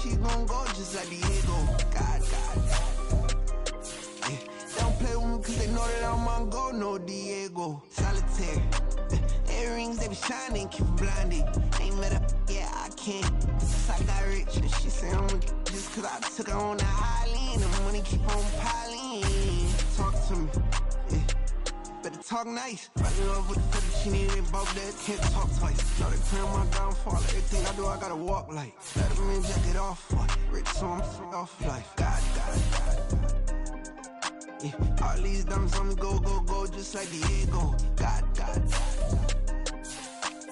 she gon' go just like Diego. God. Yeah. They don't play with me cause they know that I'm on go, no Diego. Solitaire. Earrings, they be shining, keep them blinded. Ain't met up, yeah, I can't. Since I got rich, and she say I'm just cause I took her on the island. And money keep on piling. Talk to me, yeah. Better talk nice. Right in love with the fettuccine, they both that can't talk twice. Now they praying my downfall. Everything I do, I gotta walk like. Let them in, jack it off. What? Rich, so I'm off life. God. Yeah. All these diamonds on me, go, just like Diego. God.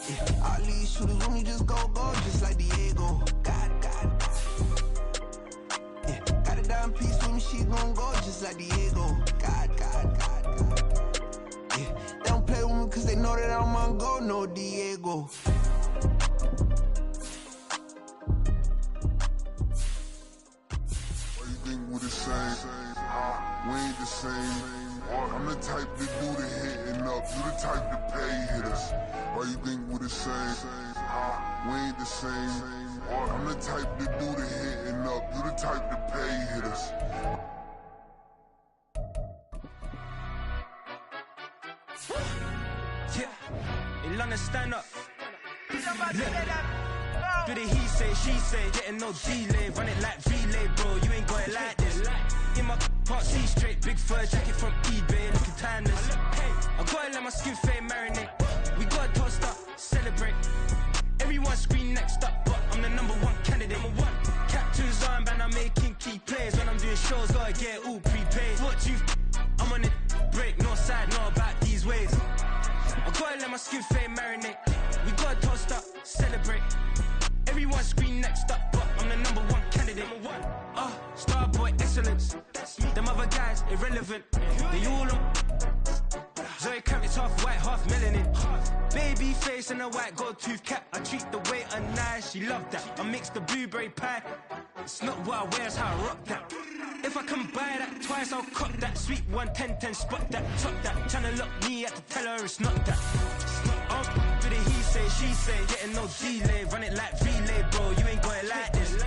Yeah. All these shooters with me, just go, just like Diego. God. Yeah. Got a dime piece with me, she gon' go just like Diego. God. Yeah. They don't play with me cause they know that I'm on go, no Diego. Why you think we the same? We ain't the same. I'm the type to do the hitting up, you the type to pay hitters. Why you think we the same? We ain't the same. I'm the type to do the hitting up, you the type to pay hitters. Yeah, in London stand up. Look. Do the he say, she say, getting no delay. Run it like relay, bro, you ain't got it like this. In my part C straight, big fur jacket from eBay, looking timeless. I gotta let my skin fade marinate. We gotta toast up, celebrate. Everyone scream next up, but I'm the number one candidate. Captain's armband, I'm making key plays. When I'm doing shows, gotta get all prepaid. What you I'm on it, break, no side, no about these ways. I gotta let my skin fade marinate. We gotta toast up, celebrate. Everyone scream next up, but I'm the number one candidate. Starboy excellence. Them other guys irrelevant. They all on. Zoe Kravitz half white, half melanin. Baby face and a white gold tooth cap. I treat the waiter nice, she love that. I mix the blueberry pie. It's not what I wear, it's how I rock that. If I can buy that twice, I'll cop that. Sweet 110, spot that, top that. Tryna lock me, had to tell her it's not that. Do the he say, she say, getting no delay. Run it like relay, bro, you ain't got it like this.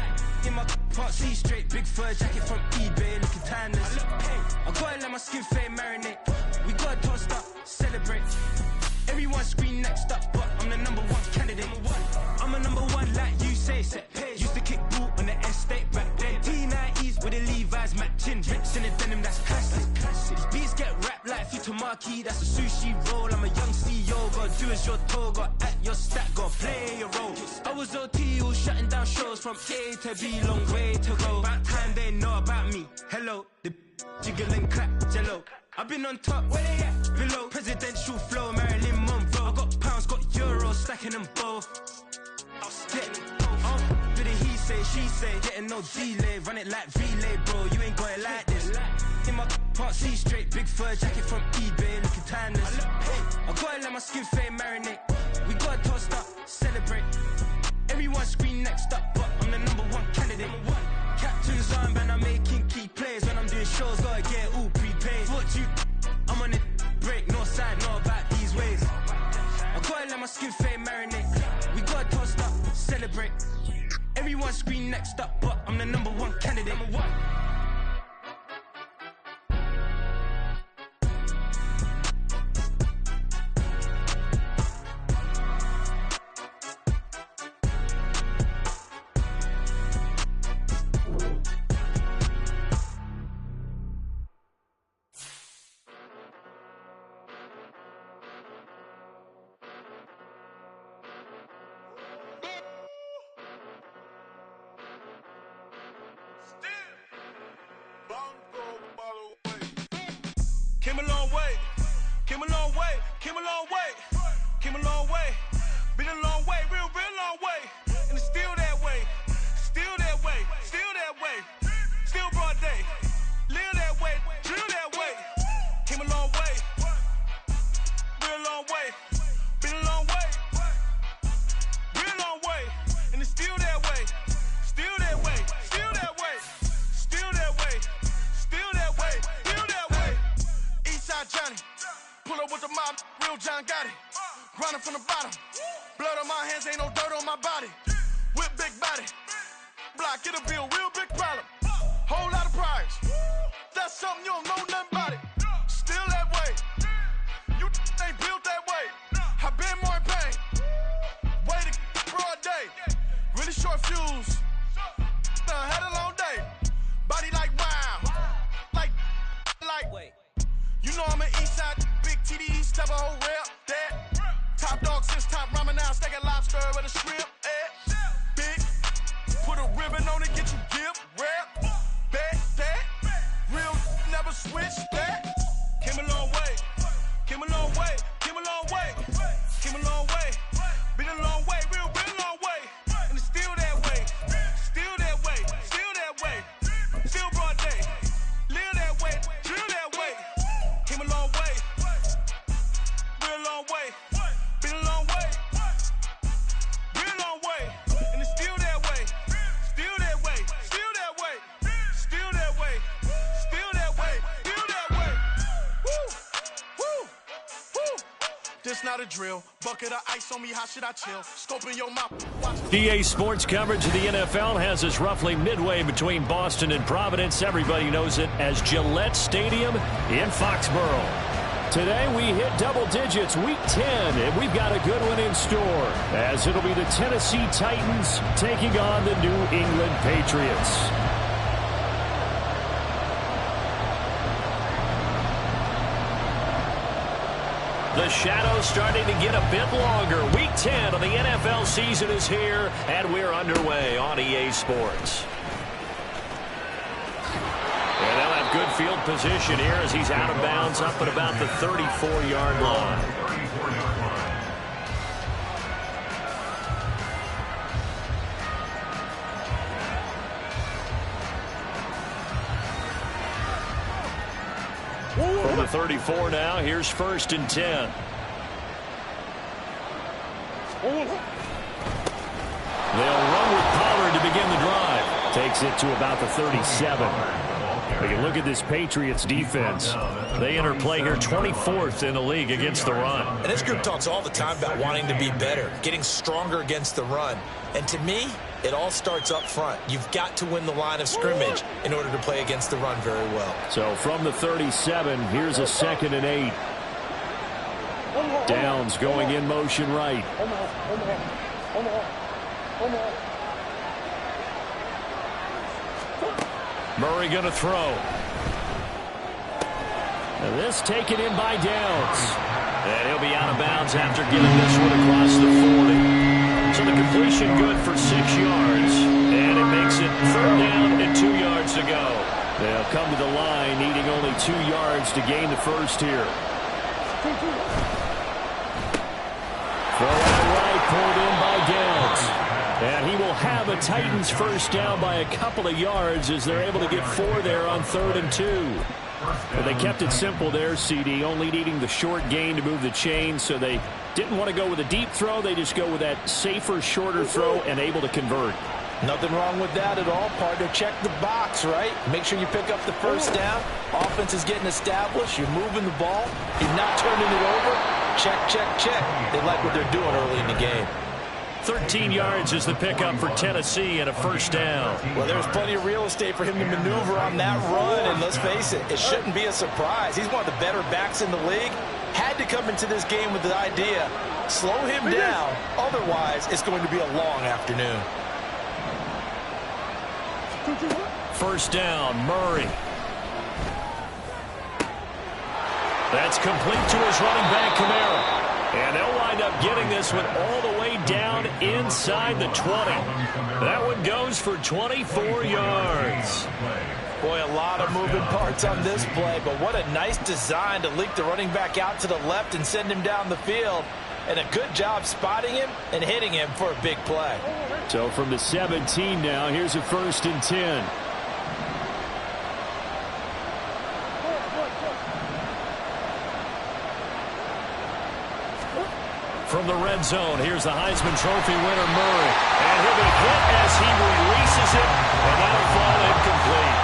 In my part C straight, big fur jacket from eBay, looking timeless. I gotta let my skin fade marinate. We gotta toast up, celebrate. Everyone scream next up, but I'm the number one candidate. I'm a number one like you say, set page. Used to kick boot on the estate back then. T90s with the Levi's matching. Rips in the denim, that's classic. These beats get wrapped like Futamaki, that's a sushi roll. I'm a young CEO, gotta do as you're told. Gotta act your stat, gotta play your role. I was OT, all shutting down shows from A to B, long way to go. About time they know about me. Hello, the jiggle and clap, jello. I've been on top, where they at? Below, presidential flow, Marilyn Monroe. I got pounds, got euros, stacking them both. Do the he say, she say, getting no delay. Run it like relay, bro, you ain't got it like this. In my part C straight, big fur jacket from eBay, looking timeless. I gotta let my skin fade marinate. We gotta toast up, celebrate. Everyone scream next up, but I'm the number one candidate. Captain's armband, I'm making key plays. When I'm doing shows, gotta get all prepaid. What you I'm on it, break, no side, no about these ways. I gotta let my skin fade marinate. We gotta toast up, celebrate. Everyone scream next up, but I'm the number one candidate. Came a long way, came a long way, came a long way, came a long way, been a long way, real long way, and it's still that way, still that way, still that way, still broad day, live that way, drill that way, came a long way, real long way, been a long way, real long way, and it's still that way, still that way, still that way, still that way, still that way, still that way. Eastside Johnny, pull up with the mob, real John Gotti. Grinding from the bottom, blood on my hands, ain't no dirt on my body. Whip big body, block, it'll be a real big problem. Whole lot of prize. That's something you don't know nothing about it. Still that way. You ain't built that way. I been more in pain. Way to broad day. Really short fuse. Had a long day. Body like wow. Like. You know I'm an east side big TDE, step a whole rep. That. Top dog since top ramen now. Steak a lobster with a shrimp. Big. Put a ribbon on it, get you give. Rep. Bet that. Real never switch that. Came a long way. Came a long way. Came a long way. Came a long way. Been a long way. Real long way. And it's still that way. Still that way. Still that way. Still broad day. Live that way. Chill that way. Came a long way. Real long way. Been a long way. Real long way. And it's still that way. Still that way. Still that way. Still that way. Still that way. Still that way. Woo. Woo. Woo. This not a drill. Bucket of ice on me. How should I chill? Scoping your mouth. EA Sports coverage of the NFL has us roughly midway between Boston and Providence. Everybody knows it as Gillette Stadium in Foxborough. Today we hit double digits, week 10, and we've got a good one in store, as it'll be the Tennessee Titans taking on the New England Patriots. The shadow's starting to get a bit longer. Week 10 of the NFL season is here, and we're underway on EA Sports. And they'll have good field position here as he's out of bounds up at about the 34-yard line. From the 34 now, here's 1st and 10. They'll run with Pollard to begin the drive. Takes it to about the 37. We can look at this Patriots defense. They enter play here 24th in the league against the run. And this group talks all the time about wanting to be better, getting stronger against the run. And to me, it all starts up front. You've got to win the line of scrimmage in order to play against the run very well. So from the 37, here's a 2nd and 8. Downs going in motion right. Murray going to throw. And this taken in by Downs. And he'll be out of bounds after getting this one across the 40. So the completion good for 6 yards. And it makes it 3rd down and 2 yards to go. They'll come to the line needing only 2 yards to gain the first here. Throw out right, pulled in by Downs. And he will have a Titans first down by a couple of yards as they're able to get 4 there on 3rd and 2. But they kept it simple there, CD, only needing the short gain to move the chain, so they didn't want to go with a deep throw. They just go with that safer, shorter throw and able to convert. Nothing wrong with that at all, partner. Check the box, right? Make sure you pick up the first down. Offense is getting established. You're moving the ball. You're not turning it over. Check, check, check. They like what they're doing early in the game. 13 yards is the pickup for Tennessee and a first down. Well, there's plenty of real estate for him to maneuver on that run, and let's face it, it shouldn't be a surprise. He's one of the better backs in the league. Had to come into this game with the idea, slow him down, otherwise it's going to be a long afternoon. First down, Murray. That's complete to his running back, Kamara. And they'll wind up getting this one all the way down inside the 20. That one goes for 24 yards. Boy, a lot of moving parts on this play, but what a nice design to leak the running back out to the left and send him down the field. And a good job spotting him and hitting him for a big play. So from the 17 now, here's a 1st and 10. From the red zone, here's the Heisman Trophy winner, Murray. And he'll be hit as he releases it, and that'll fall incomplete.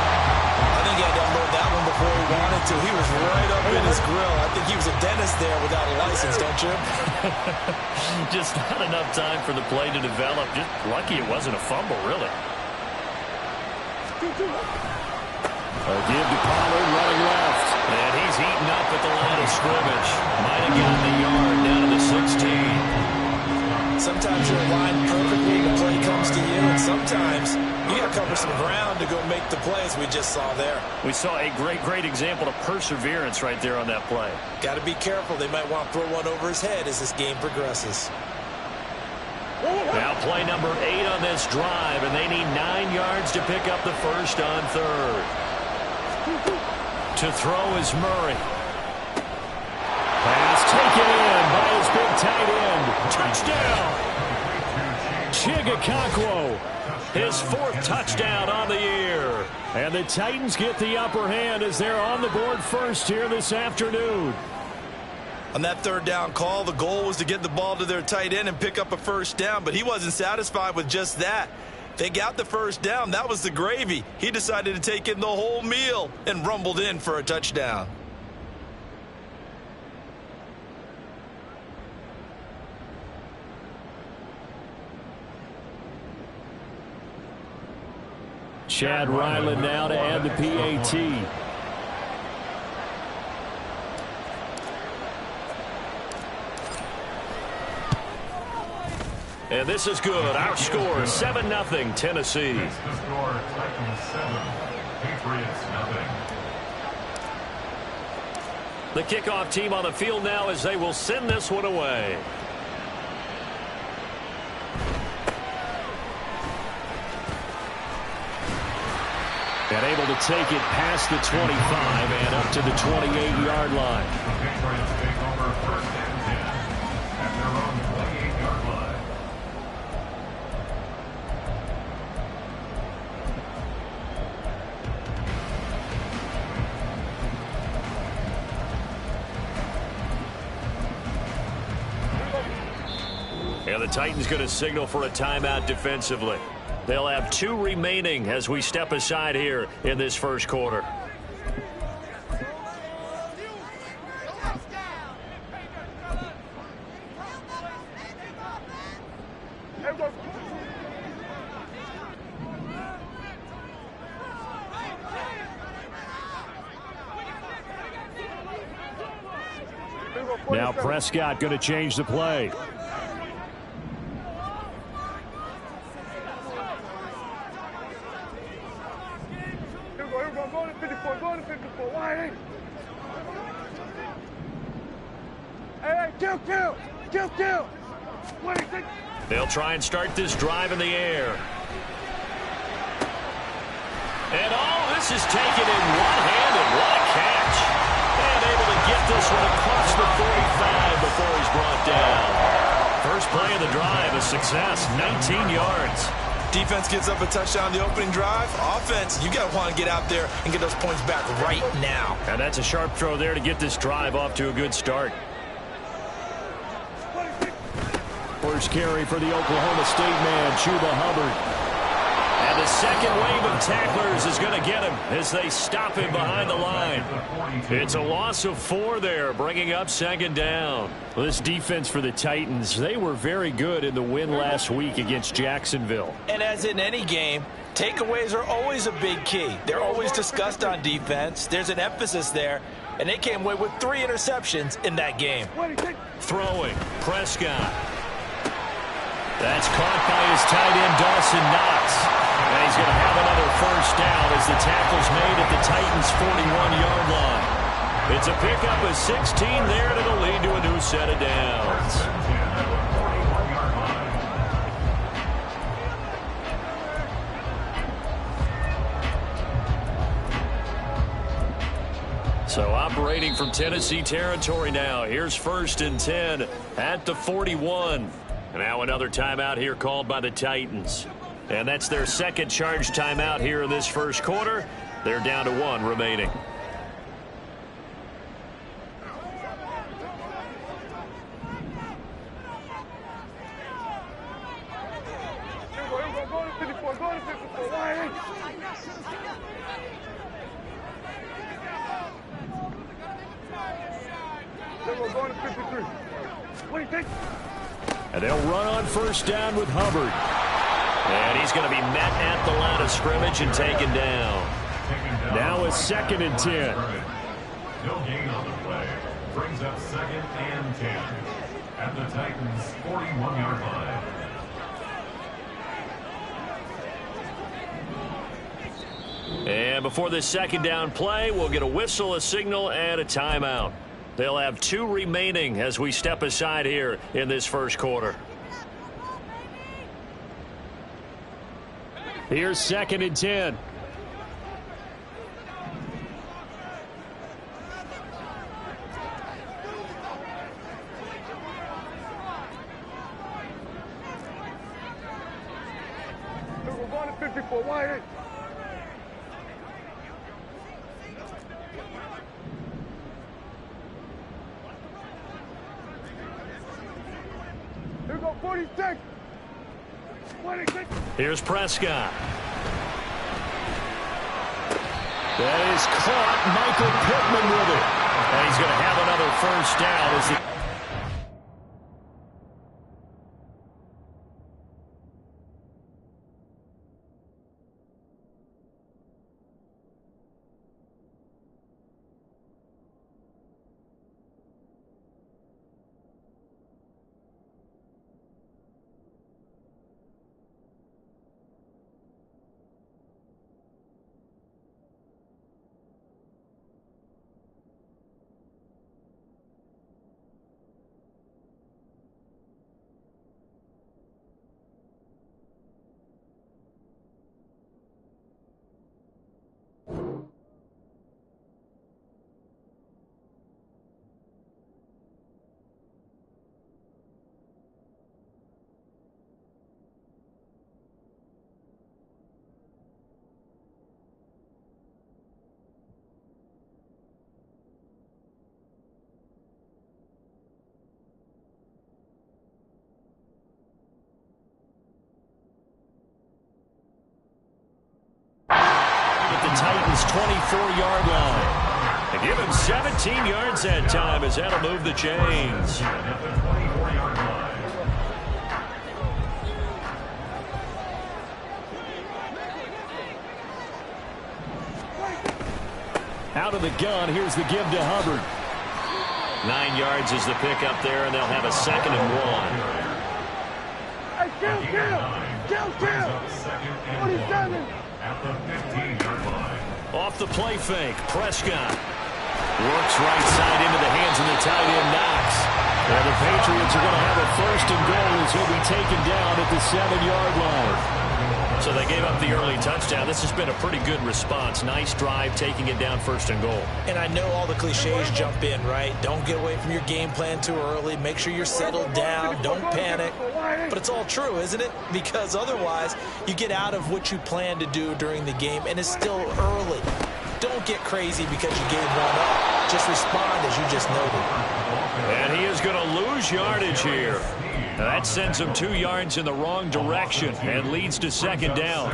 I think he had to unload that one before he wanted to. He was right up in his grill. I think he was a dentist there without a license, don't you? Just not enough time for the play to develop. Just lucky it wasn't a fumble, really. A give to Pollard running left. And he's eaten up at the line of scrimmage. Might have gotten a yard down to the 16. Sometimes you're aligned perfectly, the play comes to you, and sometimes you got to cover some ground to go make the plays we just saw there. We saw a great example of perseverance right there on that play. Got to be careful. They might want to throw one over his head as this game progresses. Now play number 8 on this drive, and they need 9 yards to pick up the first on third. To throw is Murray. Pass taken in by his big tight end. Touchdown! Chigokoko, his 4th touchdown on the year. And the Titans get the upper hand as they're on the board first here this afternoon. On that 3rd down call, the goal was to get the ball to their tight end and pick up a first down, but he wasn't satisfied with just that. They got the first down. That was the gravy. He decided to take in the whole meal and rumbled in for a touchdown. Chad Ryland now to add the PAT. And this is good. Our score is 7-0 Tennessee. The score, Titans 7, Patriots 0. The kickoff team on the field now as they will send this one away. And able to take it past the 25 and up to the 28-yard line. The Patriots take over 1st and 10 at their own 28-yard line. And the Titans going to signal for a timeout defensively. They'll have 2 remaining as we step aside here in this first quarter. Now Prescott going to change the play. They'll try and start this drive in the air. And this is taken in one-handed. What a catch. And able to get this one across the 45 before he's brought down. First play of the drive, a success, 19 yards. Defense gets up a touchdown the opening drive. Offense, you got to want to get out there and get those points back right now. And that's a sharp throw there to get this drive off to a good start. First carry for the Oklahoma State man, Chuba Hubbard. And the second wave of tacklers is going to get him as they stop him behind the line. It's a loss of 4 there, bringing up 2nd down. Well, this defense for the Titans, they were very good in the win last week against Jacksonville. And as in any game, takeaways are always a big key. They're always discussed on defense. There's an emphasis there, and they came away with 3 interceptions in that game. Throwing, Prescott. That's caught by his tight end, Dawson Knox. And he's going to have another first down as the tackle's made at the Titans' 41-yard line. It's a pickup of 16 there, and it'll lead to a new set of downs. So operating from Tennessee territory now. Here's 1st and 10 at the 41. Now another timeout here called by the Titans. And that's their 2nd charge timeout here in this first quarter. They're down to 1 remaining. And they'll run on first down with Hubbard. And he's going to be met at the line of scrimmage and taken down. Now a 2nd and 10. No gain on the play. Brings up 2nd and 10 at the Titans' 41-yard line. And before this 2nd down play, we'll get a whistle, a signal, and a timeout. They'll have 2 remaining as we step aside here in this first quarter. Here's 2nd and 10. We're going to 54 wide. Here we go, 46. 26. Here's Prescott. That is caught. Michael Pittman with it. And he's going to have another first down as the Titans' 24-yard line. And give him 17 yards that time as that'll move the chains. Out of the gun, here's the give to Hubbard. 9 yards is the pickup there, and they'll have a 2nd and 1. Hey, kill! 47. At the 15-yard line. Off the play fake, Prescott works right side into the hands of the tight end Knox. And the Patriots are going to have a 1st and goal as he'll be taken down at the 7-yard line. So they gave up the early touchdown. This has been a pretty good response. Nice drive, taking it down 1st and goal. And I know all the cliches jump in, right? Don't get away from your game plan too early. Make sure you're settled down. Don't panic. But it's all true, isn't it? Because otherwise, you get out of what you plan to do during the game, and it's still early. Don't get crazy because you gave one up. Just respond as you just noted. And he is going to lose yardage here. That sends him 2 yards in the wrong direction and leads to 2nd down.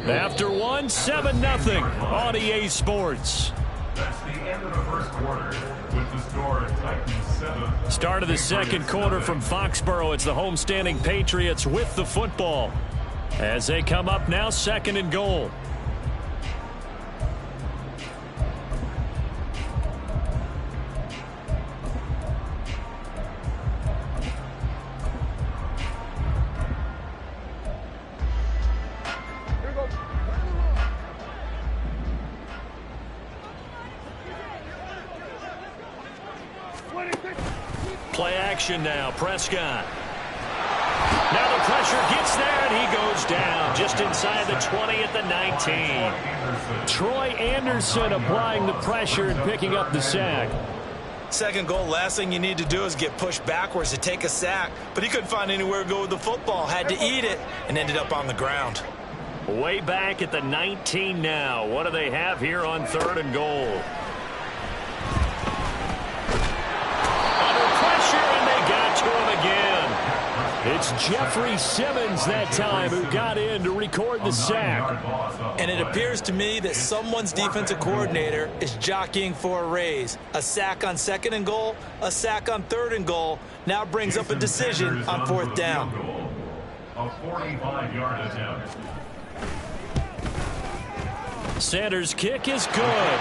After 1, 7-0 on EA Sports. That's the end of the first quarter with the score Titans 7. Start of the 2nd quarter from Foxborough. It's the homestanding Patriots with the football as they come up now 2nd and goal. Play action now, Prescott. Now the pressure gets there, and he goes down just inside the 20 at the 19. Troy Anderson applying the pressure and picking up the sack. 2nd goal, last thing you need to do is get pushed backwards to take a sack. But he couldn't find anywhere to go with the football. Had to eat it and ended up on the ground. Way back at the 19 now. What do they have here on 3rd and goal? To him again. It's Jeffrey Simmons that time who got in to record the sack. And it appears to me that someone's defensive coordinator is jockeying for a raise. A sack on 2nd and goal, a sack on 3rd and goal, now brings up a decision on 4th down. a 45-yard attempt. Sanders' kick is good.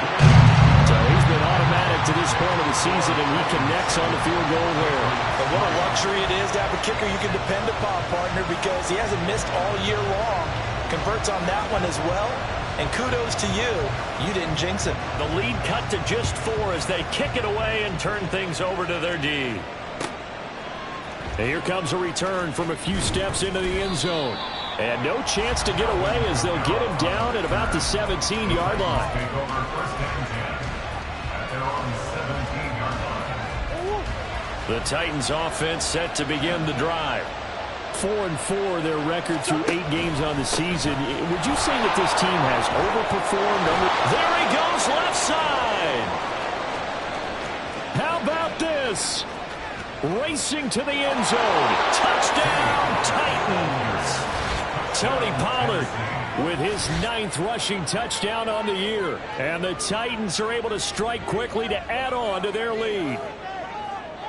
So he's been automatic to this point of the season, and he connects on the field goal there. And what a luxury it is to have a kicker you can depend upon, partner, because he hasn't missed all year long. Converts on that one as well. And kudos to you. You didn't jinx it. The lead cut to just 4 as they kick it away and turn things over to their D. And here comes a return from a few steps into the end zone. And no chance to get away as they'll get him down at about the 17-yard line. Take over first and 10 at their own 17-yard line. The Titans offense set to begin the drive. 4-4 their record through 8 games on the season. Would you say that this team has overperformed? There he goes, left side. How about this? Racing to the end zone. Touchdown, Titans. Tony Pollard with his 9th rushing touchdown on the year. And the Titans are able to strike quickly to add on to their lead.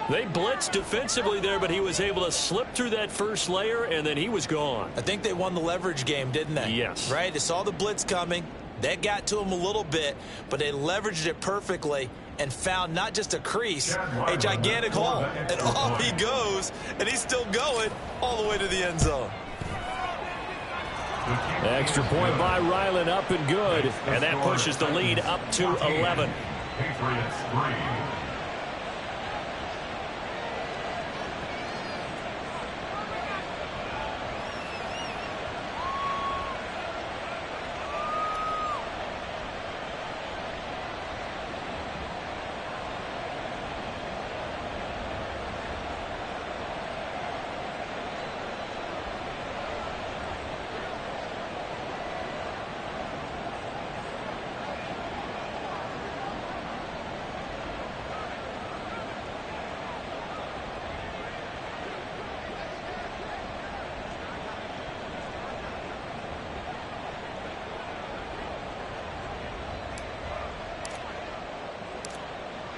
They blitzed defensively there, but he was able to slip through that first layer, and then he was gone. I think they won the leverage game, didn't they? Yes. Right? They saw the blitz coming. That got to him a little bit, but they leveraged it perfectly and found not just a crease, a gigantic hole. And off he goes, and he's still going all the way to the end zone. Extra point by Ryland, up and good. And that pushes the lead up to 11. Patriots 3.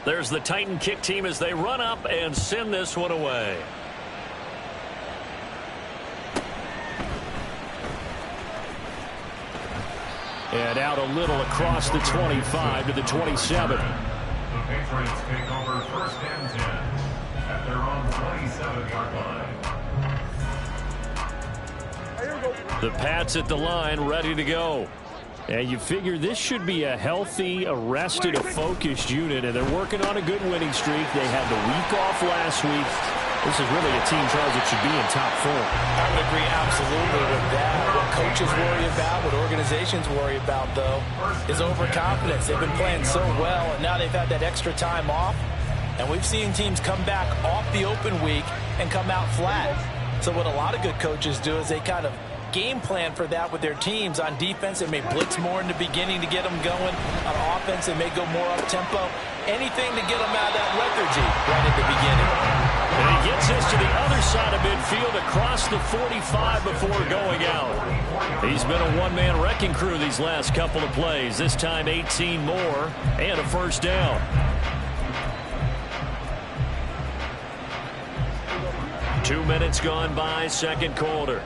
There's the Titan kick team as they run up and send this one away. And out a little across the 25 to the 27. The Patriots take over first and 10 at their own 27-yard line. The Pats at the line, ready to go. And you figure this should be a healthy, arrested, a focused unit, and they're working on a good winning streak. They had the week off last week. This is really a team, Charles, that should be in top form. I would agree absolutely with that. What coaches worry about, what organizations worry about, though, is overconfidence. They've been playing so well, and now they've had that extra time off. And we've seen teams come back off the open week and come out flat. So what a lot of good coaches do is they kind of game plan for that with their teams. On defense, they may blitz more in the beginning to get them going. On offense, they may go more up-tempo. Anything to get them out of that lethargy right at the beginning. And he gets this to the other side of midfield across the 45 before going out. He's been a one-man wrecking crew these last couple of plays. This time 18 more and a first down. Two minutes gone by, second quarter.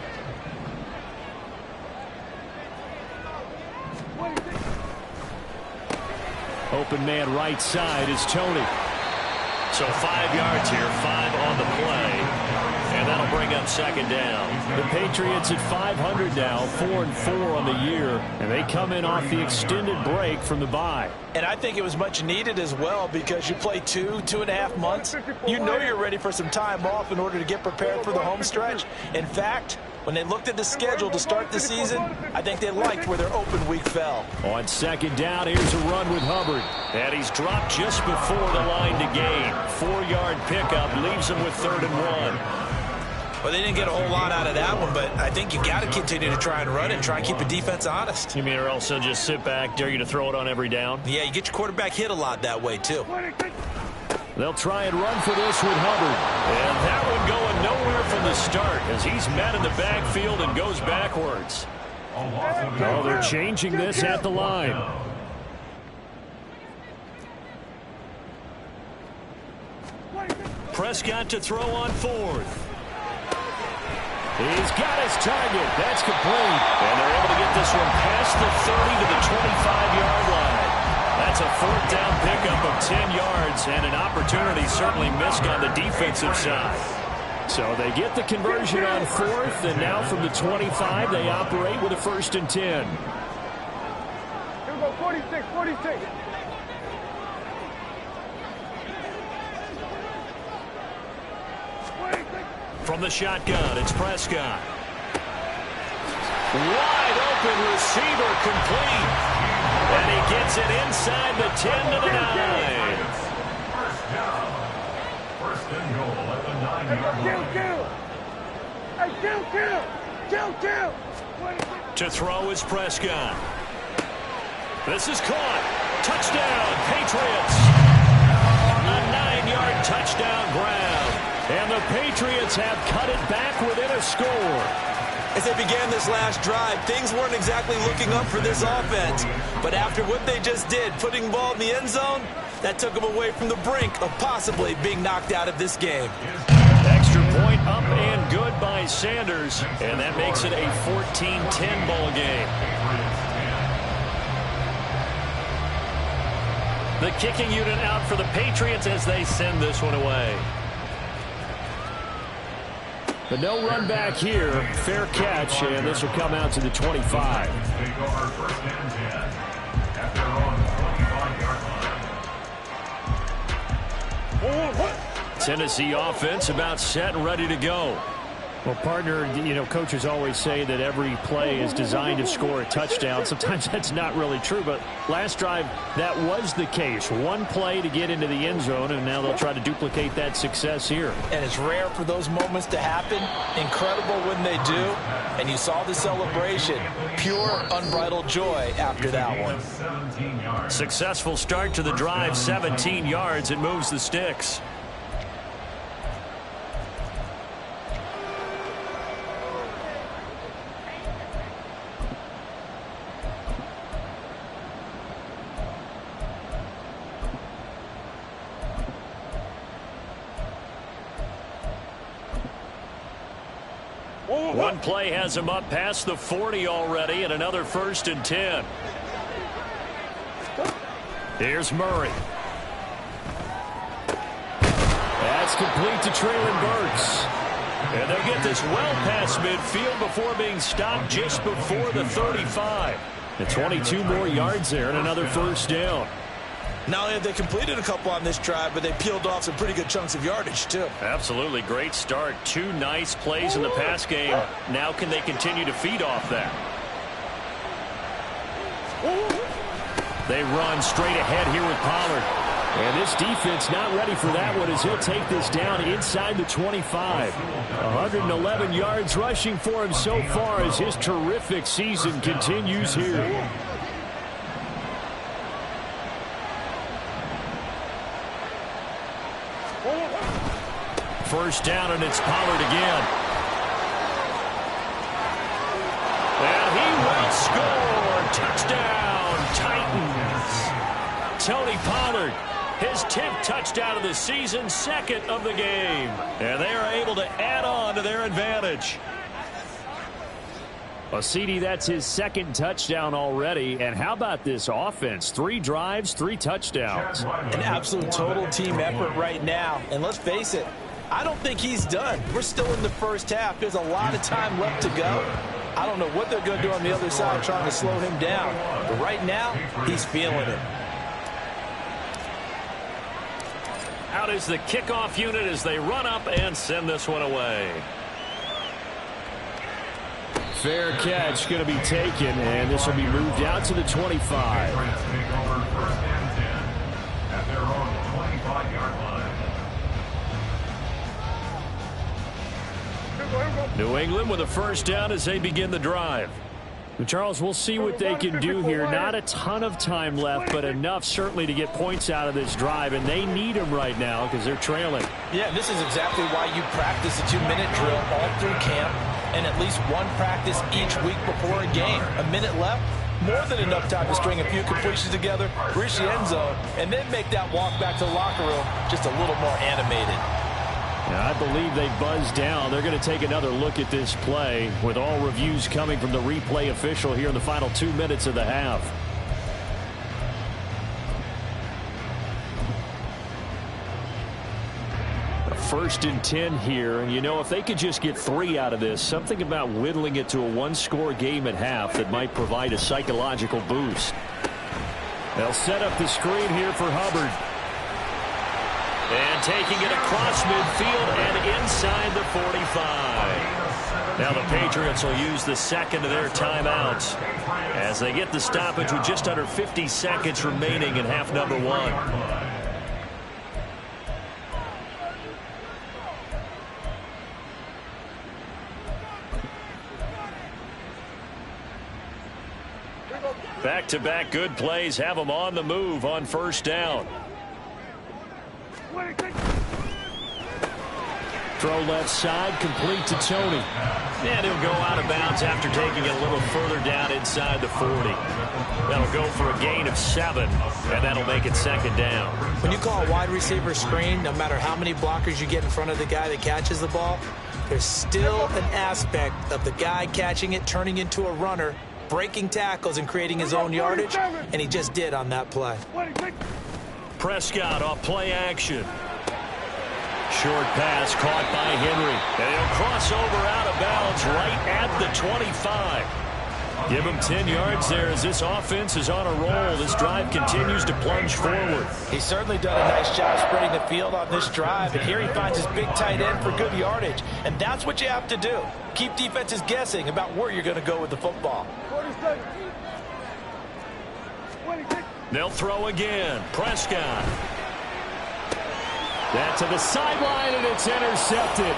Open man right side is Tony. So 5 yards here, 5 on the play. And that'll bring up second down. The Patriots at 500 now, 4-4 on the year. And they come in off the extended break from the bye. And I think it was much needed as well because you play 2.5 months. You know you're ready for some time off in order to get prepared for the home stretch. In fact, when they looked at the schedule to start the season, I think they liked where their open week fell. On second down, here's a run with Hubbard. And he's dropped just before the line to gain. 4-yard pickup leaves him with 3rd and 1. Well, they didn't get a whole lot out of that one, but I think you got to continue to try and run it and try and keep the defense honest. You mean or else they'll just sit back, dare you to throw it on every down? Yeah, you get your quarterback hit a lot that way, too. They'll try and run for this with Hubbard. And that one going nowhere from the start as he's met in the backfield and goes backwards. Oh, they're changing this at the line. Prescott to throw on 4th. He's got his target. That's complete. And they're able to get this one past the 30 to the 25-yard line. That's a fourth down pickup of 10 yards and an opportunity certainly missed on the defensive side. So they get the conversion on fourth, and now from the 25, they operate with a 1st and 10. Here we go, 46, 46. From the shotgun, it's Prescott. Wide open receiver complete. And he gets it inside the 10 to the 9. First down. First and goal at the 9-yard line. Kill. To throw is Prescott. This is caught. Touchdown, Patriots. A 9-yard touchdown grab. And the Patriots have cut it back within a score. As they began this last drive, things weren't exactly looking up for this offense. But after what they just did, putting the ball in the end zone, that took them away from the brink of possibly being knocked out of this game. Extra point up and good by Sanders. And that makes it a 14-10 ball game. The kicking unit out for the Patriots as they send this one away. But no run back here. Fair catch, and this will come out to the 25. Take over 1st and 10 at their own 25-yard line. Tennessee offense about set and ready to go. Well, partner, you know, coaches always say that every play is designed to score a touchdown. Sometimes that's not really true, but last drive, that was the case. One play to get into the end zone, and now they'll try to duplicate that success here. And it's rare for those moments to happen. Incredible when they do. And you saw the celebration. Pure, unbridled joy after that one. Successful start to the drive, 17 yards. It moves the sticks. One play has him up past the 40 already, and another 1st and 10. Here's Murray. That's complete to Treylon Burks. And they'll get this well past midfield before being stopped just before the 35. And 22 more yards there and another 1st down. Not only have they completed a couple on this drive, but they peeled off some pretty good chunks of yardage, too. Absolutely. Great start. 2 nice plays in the pass game. Now can they continue to feed off that? They run straight ahead here with Pollard. And this defense not ready for that one as he'll take this down inside the 25. 111 yards rushing for him so far as his terrific season continues here. First down, and it's Pollard again. And he will score. Touchdown, Titans. Tony Pollard, his 10th touchdown of the season, 2nd of the game. And they are able to add on to their advantage. Well, CD, that's his 2nd touchdown already. And how about this offense? 3 drives, 3 touchdowns. An absolute total team effort right now. And let's face it, I don't think he's done. We're still in the first half. There's a lot of time left to go. I don't know what they're going to do on the other side trying to slow him down. But right now, he's feeling it. Out is the kickoff unit as they run up and send this one away. Fair catch going to be taken, and this will be moved out to the 25. Take over 1st and 10 at their own 25-yard line. New England with a 1st down as they begin the drive. Charles, we'll see what they can do here. Not a ton of time left, but enough certainly to get points out of this drive, and they need them right now because they're trailing. Yeah, this is exactly why you practice a 2-minute drill all through camp and at least one practice each week before a game. A minute left, more than enough time to string a few completions together, reach the end zone, and then make that walk back to the locker room just a little more animated. I believe they buzzed down. They're going to take another look at this play with all reviews coming from the replay official here in the final 2 minutes of the half. First and 10 here, and you know, if they could just get 3 out of this, something about whittling it to a one-score game at half that might provide a psychological boost. They'll set up the screen here for Hubbard. And taking it across midfield and inside the 45. Now the Patriots will use the second of their timeouts as they get the stoppage with just under 50 seconds remaining in half number 1. Back-to-back good plays have them on the move on first down. Throw left side, complete to Tony. And he'll go out of bounds after taking it a little further down inside the 40. That'll go for a gain of 7, and that'll make it second down. When you call a wide receiver screen, no matter how many blockers you get in front of the guy that catches the ball, there's still an aspect of the guy catching it turning into a runner, breaking tackles and creating his own yardage, and he just did on that play. Prescott off play action. Short pass caught by Henry. And he'll cross over out of bounds right at the 25. Give him 10 yards there as this offense is on a roll. This drive continues to plunge forward. He's certainly done a nice job spreading the field on this drive. And here he finds his big tight end for good yardage. And that's what you have to do. Keep defenses guessing about where you're going to go with the football. They'll throw again. Prescott. That to the sideline, and it's intercepted.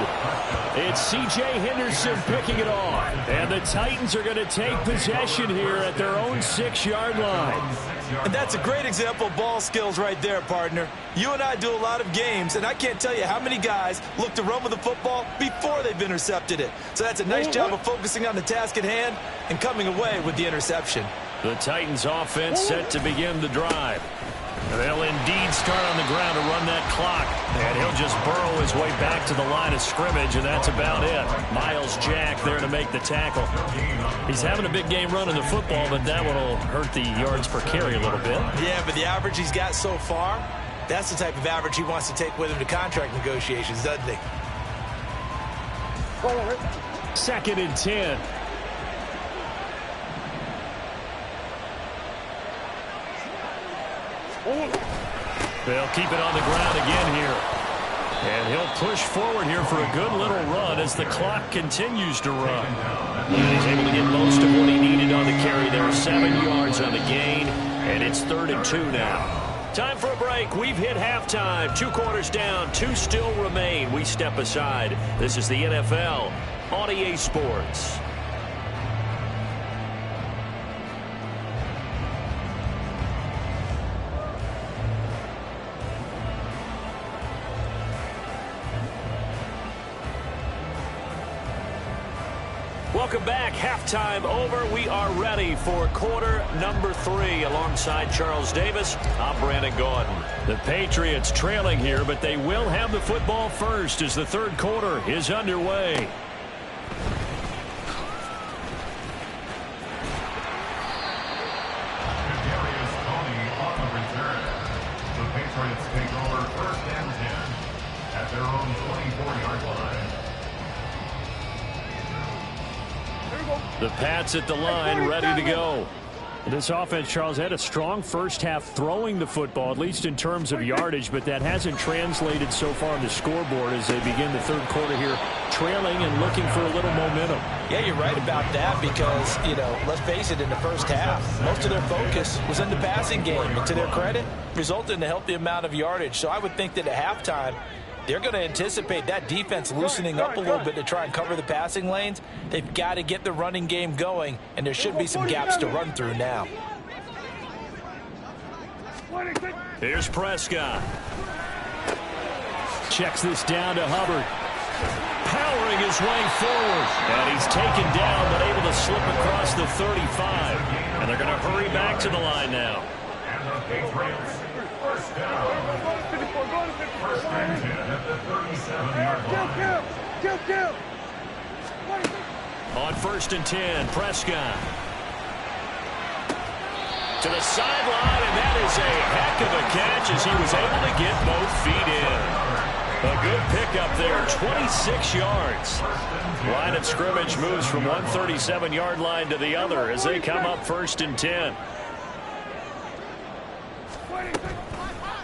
It's C.J. Henderson picking it off. And the Titans are going to take possession here at their own 6-yard line. And that's a great example of ball skills right there, partner. You and I do a lot of games, and I can't tell you how many guys look to run with the football before they've intercepted it. So that's a nice job of focusing on the task at hand and coming away with the interception. The Titans offense set to begin the drive. They'll indeed start on the ground to run that clock. And he'll just burrow his way back to the line of scrimmage, and that's about it. Myles Jack there to make the tackle. He's having a big game running the football, but that one will hurt the yards per carry a little bit. Yeah, but the average he's got so far, that's the type of average he wants to take with him to contract negotiations, doesn't he? Second and 10. They'll keep it on the ground again here. And he'll push forward here for a good little run as the clock continues to run. And he's able to get most of what he needed on the carry there. 7 yards on the gain, and it's 3rd and 2 now. Time for a break. We've hit halftime. 2 quarters down, 2 still remain. We step aside. This is the NFL on EA Sports. Welcome back. Halftime over. We are ready for quarter number 3. Alongside Charles Davis, I'm Brandon Gaudin. The Patriots trailing here, but they will have the football first as the third quarter is underway. The Patriots take over 1st and 10 at their own 24-yard line. The Pats at the line, ready to go. This offense, Charles, had a strong first half throwing the football, at least in terms of yardage, but that hasn't translated so far on the scoreboard as they begin the third quarter here, trailing and looking for a little momentum. Yeah, you're right about that because, you know, let's face it, in the first half, most of their focus was in the passing game, and to their credit, resulted in a healthy amount of yardage. So I would think that at halftime, they're going to anticipate that defense loosening up a little bit to try and cover the passing lanes. They've got to get the running game going, and there should be some gaps to run through now. Here's Prescott. Checks this down to Hubbard. Powering his way forward. And he's taken down, but able to slip across the 35. And they're going to hurry back to the line now. And the Patriots, 1st down. 1st and 10 at the 37. 7-yard line. Kill. On 1st and 10, Prescott. To the sideline, and that is a heck of a catch as he was able to get both feet in. A good pickup there, 26 yards. Line of scrimmage moves from one 37-yard line to the other as they come up 1st and 10.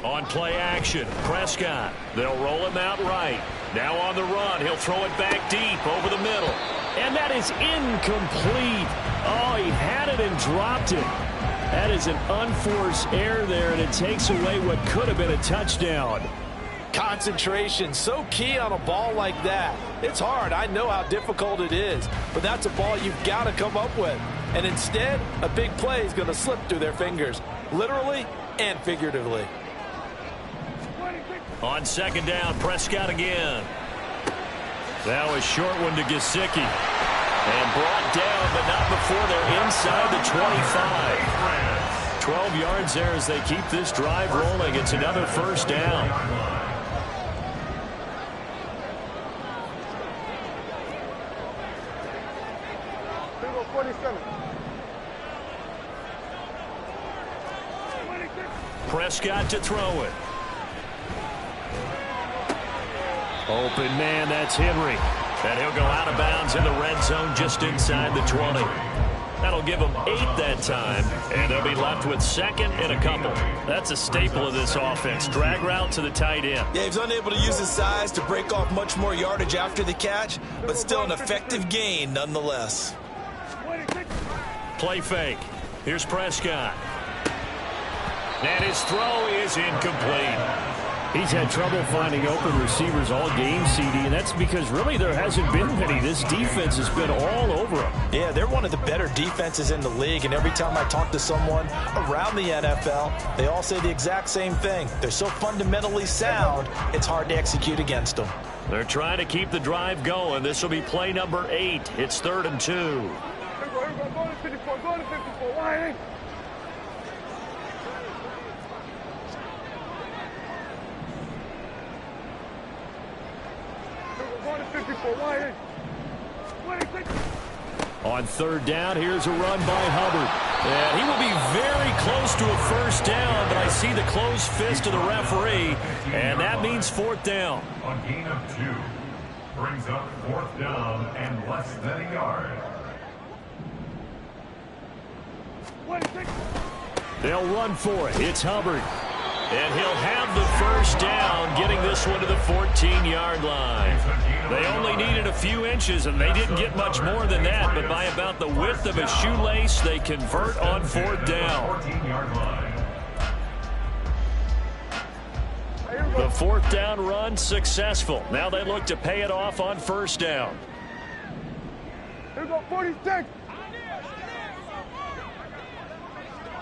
On play action, Prescott. They'll roll him out right. Now on the run, he'll throw it back deep over the middle. And that is incomplete. Oh, he had it and dropped it. That is an unforced error there, and it takes away what could have been a touchdown. Concentration, so key on a ball like that. It's hard. I know how difficult it is, but that's a ball you've got to come up with. And instead, a big play is going to slip through their fingers, literally and figuratively. On 2nd down, Prescott again. That was short one to Gesicki. And brought down, but not before they're inside the 25. 12 yards there as they keep this drive rolling. It's another 1st down. Here go 47. Prescott to throw it. Open man, that's Henry. And he'll go out of bounds in the red zone just inside the 20. That'll give them 8 that time, and they'll be left with 2nd and a couple. That's a staple of this offense. Drag route to the tight end. Yeah, he's unable to use his size to break off much more yardage after the catch, but still an effective gain nonetheless. Play fake. Here's Prescott. And his throw is incomplete. He's had trouble finding open receivers all game, CD, and that's because really there hasn't been many. This defense has been all over them. Yeah, they're one of the better defenses in the league, and every time I talk to someone around the NFL, they all say the exact same thing. They're so fundamentally sound, it's hard to execute against them. They're trying to keep the drive going. This will be play number 8. It's 3rd and 2. Here go. Go to 54. Why? On 3rd down, here's a run by Hubbard. And he will be very close to a 1st down, but I see the closed fist of the referee, and that means 4th down. A gain of 2 brings up 4th down and less than a yard. They'll run for it. It's Hubbard. And he'll have the 1st down, getting this one to the 14-yard line. They only needed a few inches, and they didn't get much more than that, but by about the width of a shoelace, they convert on 4th down. The 4th down run successful. Now they look to pay it off on 1st down. Here go 46.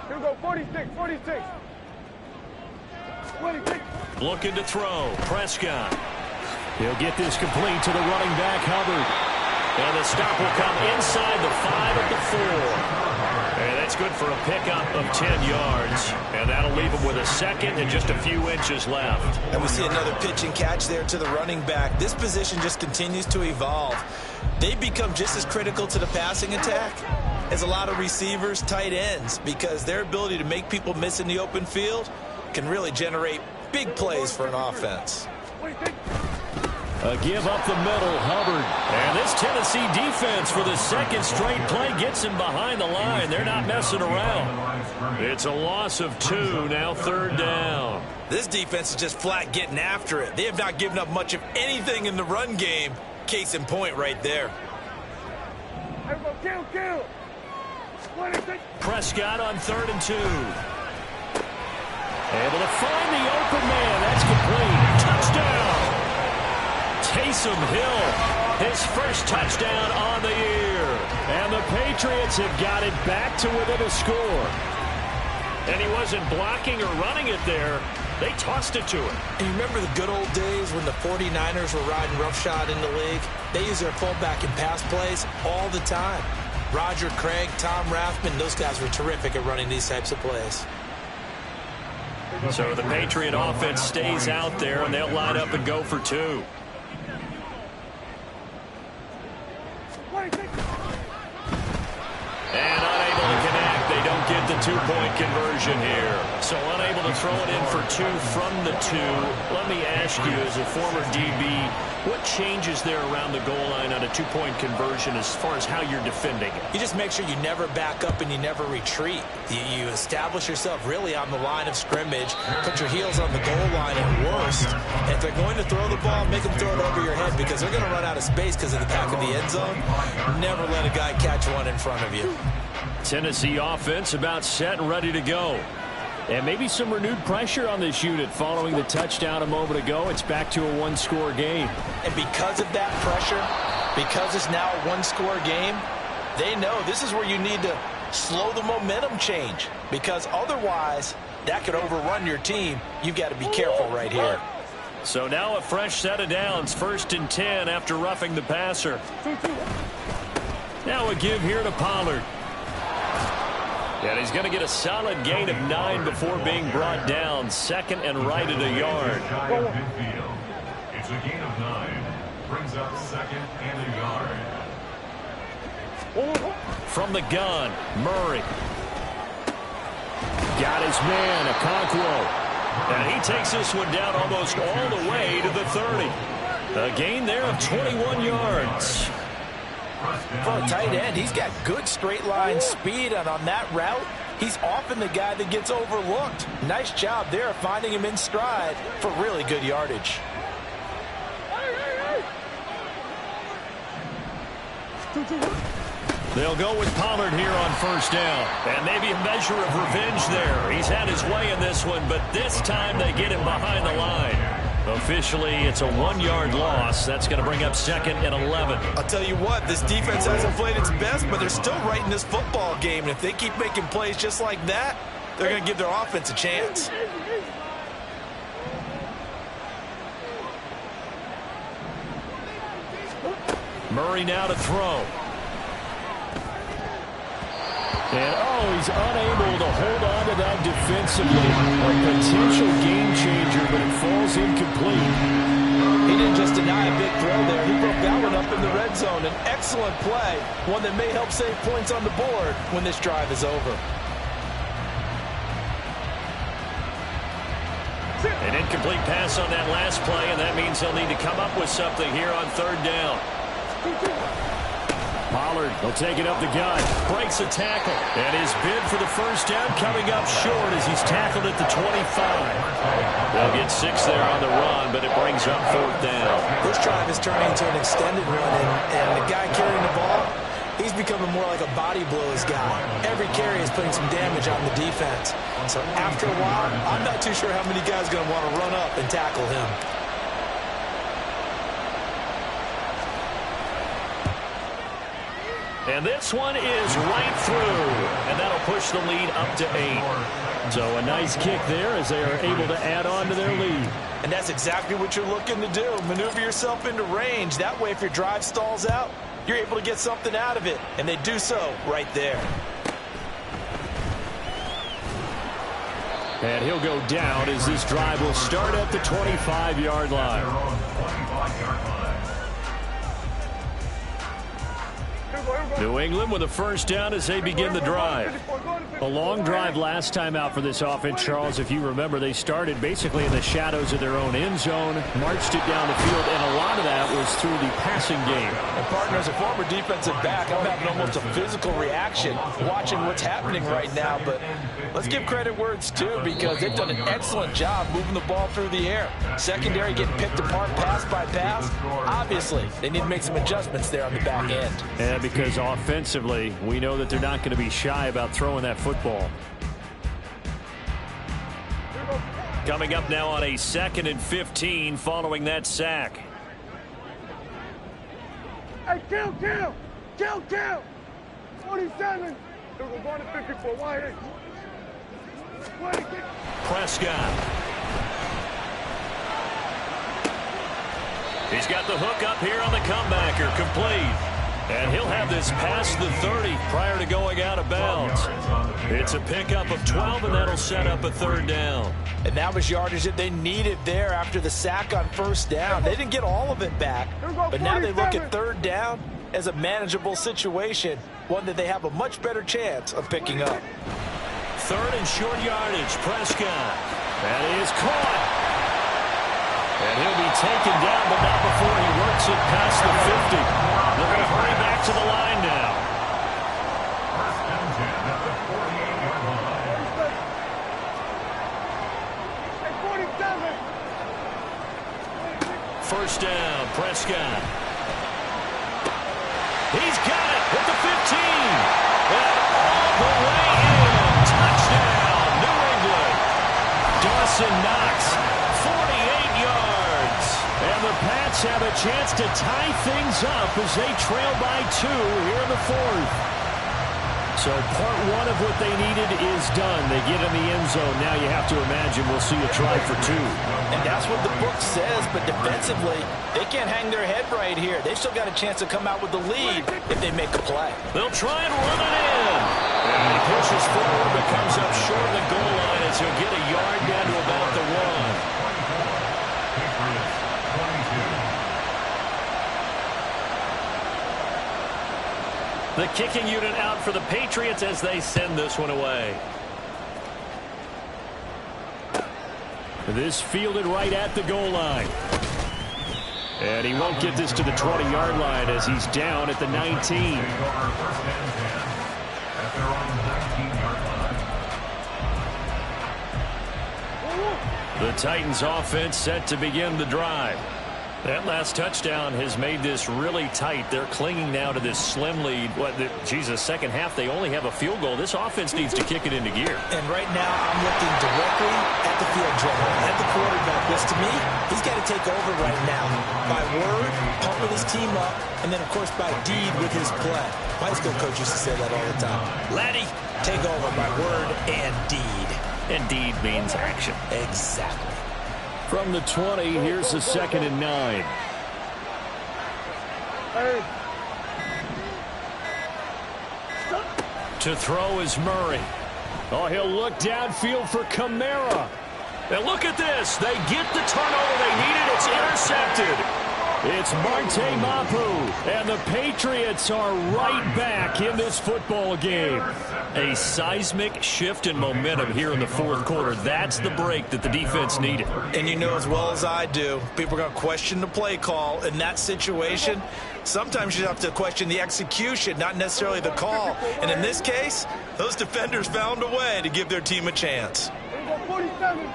Here go 46. 46. Looking to throw. Prescott. He'll get this complete to the running back, Hubbard. And the stop will come inside the 5 at the 4. And that's good for a pickup of 10 yards. And that'll leave him with a 2nd and just a few inches left. And we see another pitch and catch there to the running back. This position just continues to evolve. They become just as critical to the passing attack as a lot of receivers, tight ends, because their ability to make people miss in the open field can really generate big plays for an offense. A give up the middle, Hubbard. And this Tennessee defense for the 2nd straight play gets him behind the line. They're not messing around. It's a loss of 2, now 3rd down. This defense is just flat getting after it. They have not given up much of anything in the run game. Case in point right there. Kill. Prescott on 3rd and 2. Able to find the open man. That's complete. Touchdown. Taysom Hill, his first touchdown on the year. And the Patriots have got it back to within a score. And he wasn't blocking or running it there. They tossed it to him. And you remember the good old days when the 49ers were riding roughshod in the league? They use their fullback in pass plays all the time. Roger Craig, Tom Rathman, those guys were terrific at running these types of plays. So the Patriot offense stays out there, and they'll line up and go for 2. And unable to connect. They don't get the two-point conversion here. So unable to throw it in for two from the two. Let me ask you, as a former DB, what changes there around the goal line on a two-point conversion as far as how you're defending it? You just make sure you never back up and you never retreat. You establish yourself really on the line of scrimmage, put your heels on the goal line at worst. And if they're going to throw the ball, make them throw it over your head because they're going to run out of space because of the back of the end zone. Never let a guy catch one in front of you. Tennessee offense about set and ready to go. And maybe some renewed pressure on this unit following the touchdown a moment ago. It's back to a one-score game. And because of that pressure, because it's now a one-score game, they know this is where you need to slow the momentum change. Because otherwise, that could overrun your team. You've got to be careful right here. So now a fresh set of downs. 1st and 10 after roughing the passer. Now a give here to Pollard. And he's going to get a solid gain of 9 before being brought down. 2nd and right at a yard. Midfield. It's a gain of 9. Brings up 2nd and a yard. From the gun, Murray. Got his man, Okonkwo. And he takes this one down almost all the way to the 30. A gain there of 21 yards. For a tight end, he's got good straight line speed, and on that route, he's often the guy that gets overlooked. Nice job there finding him in stride for really good yardage. They'll go with Pollard here on 1st down. And maybe a measure of revenge there. He's had his way in this one, but this time they get him behind the line. Officially, it's a 1-yard loss. That's going to bring up 2nd and 11. I'll tell you what, this defense hasn't played its best, but they're still right in this football game. And if they keep making plays just like that, they're going to give their offense a chance. Murray now to throw. And, he's unable to hold on to that defensively. A potential game changer, but it falls incomplete. He didn't just deny a big throw there. He broke that one up in the red zone. An excellent play, one that may help save points on the board when this drive is over. An incomplete pass on that last play, and that means they'll need to come up with something here on 3rd down. Pollard will take it up the gut, breaks a tackle, and his bid for the 1st down coming up short as he's tackled at the 25. They'll get 6 there on the run, but it brings up 4th down. This drive is turning into an extended run, and the guy carrying the ball, he's becoming more like a body blows guy. Every carry is putting some damage on the defense. So after a while, I'm not too sure how many guys are going to want to run up and tackle him. And this one is right through, and that'll push the lead up to 8. So a nice kick there as they are able to add on to their lead. And that's exactly what you're looking to do. Maneuver yourself into range. That way, if your drive stalls out, you're able to get something out of it. And they do so right there. And he'll go down as this drive will start at the 25-yard line. New England with a 1st down as they begin the drive. A long drive last time out for this offense, Charles. If you remember, they started basically in the shadows of their own end zone, marched it down the field, and a lot of that was through the passing game. And partner, as a former defensive back, I'm having almost a physical reaction watching what's happening right now. But let's give credit where it's due because they've done an excellent job moving the ball through the air. Secondary getting picked apart pass by pass. Obviously, they need to make some adjustments there on the back end. And because offensively, we know that they're not going to be shy about throwing that football. Coming up now on a 2nd and 15 following that sack. Hey, kill! 47. We're going to 54. Why? Prescott. He's got the hook up here on the comebacker, complete. And he'll have this past the 30 prior to going out of bounds. It's a pickup of 12, and that'll set up a 3rd down. And that was yardage that they needed there after the sack on 1st down. They didn't get all of it back, but now they look at 3rd down. as a manageable situation, one that they have a much better chance of picking up. Third and short yardage, Prescott. That is caught. And he'll be taken down, but not before he works it past the 50. They're going to hurry back to the line now. First and 10 at the 48-yard line. First down, Prescott. He's got it at the 15. And all the way in. Touchdown, New England. Dawson Knox, 48 yards. And the Pats have a chance to tie things up as they trail by 2 here in the 4th. So part one of what they needed is done. They get in the end zone. Now you have to imagine we'll see a try for 2. And that's what the book says, but defensively, they can't hang their head right here. They've still got a chance to come out with the lead if they make a play. They'll try and run it in. And he pushes forward, but comes up short of the goal line as he'll get a yard down to about the 1. Patriots 22. The kicking unit out for the Patriots as they send this one away. This fielded right at the goal line. And he won't get this to the 20-yard line as he's down at the 19. First and 10 at their own 19-yard line. The Titans offense set to begin the drive. That last touchdown has made this really tight. They're clinging now to this slim lead. Second half, they only have a field goal. This offense needs to kick it into gear. And right now, I'm looking directly at the field general, at the quarterback, which to me, he's got to take over right now. By word, pumping his team up, and then, of course, by deed with his play. My high school coach used to say that all the time. Laddie, take over by word and deed. And deed means action. Exactly. From the 20, here's the 2nd and 9. To throw is Murray. Oh, he'll look downfield for Kamara. And look at this. They get the turnover they needed. It's intercepted. It's Marte Mapu. And the Patriots are right back in this football game. A seismic shift in momentum here in the 4th quarter. That's the break that the defense needed. And you know as well as I do, people are going to question the play call in that situation. Sometimes you have to question the execution, not necessarily the call. And in this case, those defenders found a way to give their team a chance. 47.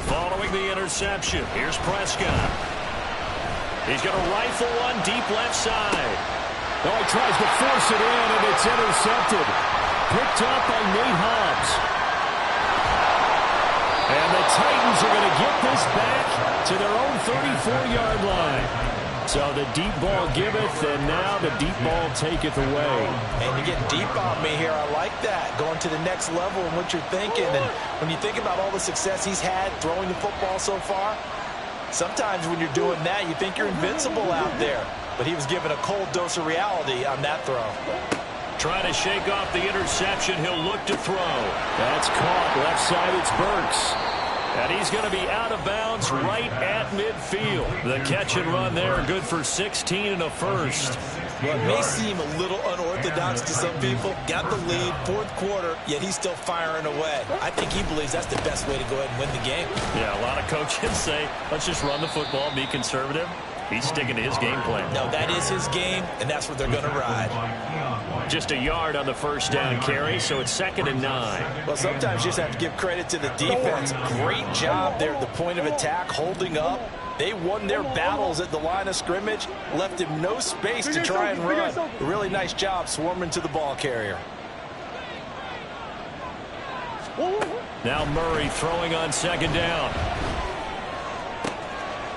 Following the interception, here's Prescott. He's going to rifle one deep left side. Oh, he tries to force it in, and it's intercepted. Picked up by Nate Hobbs. And the Titans are going to get this back to their own 34-yard line. So the deep ball giveth, and now the deep ball taketh away. And you get deep on me here. I like that. Going to the next level and what you're thinking. And when you think about all the success he's had throwing the football so far, sometimes when you're doing that, you think you're invincible out there. But he was given a cold dose of reality on that throw. Trying to shake off the interception. He'll look to throw. That's caught. Left side, it's Burks. And he's going to be out of bounds right at midfield. The catch and run there, good for 16 and a first. Well, it may seem a little unorthodox to some people. Got the lead, 4th quarter, yet he's still firing away. I think he believes that's the best way to go ahead and win the game. Yeah, a lot of coaches say, let's just run the football, be conservative. He's sticking to his game plan. No, that is his game, and that's what they're going to ride. Just a yard on the first down carry, so it's 2nd and 9. Well, sometimes you just have to give credit to the defense. Great job there at the point of attack, holding up. They won their battles at the line of scrimmage, left him no space to try and run. A really nice job swarming to the ball carrier. Now Murray throwing on 2nd down.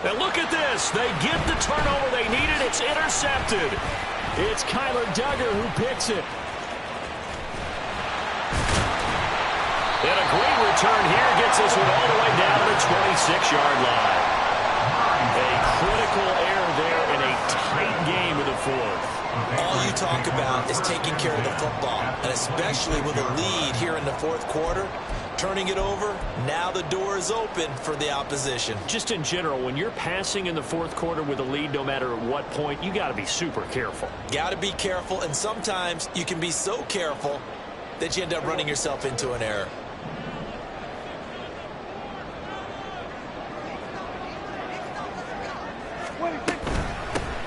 And look at this. They get the turnover they needed. It's intercepted. It's Kyler Duggar who picks it. And a great return here gets this one all the way down to the 26-yard line. A critical error there in a tight game of the 4th. All you talk about is taking care of the football, and especially with a lead here in the 4th quarter. turning it over. Now the door is open for the opposition. Just in general, when you're passing in the fourth quarter with a lead, no matter at what point, you got to be super careful. Got to be careful, and sometimes you can be so careful that you end up running yourself into an error.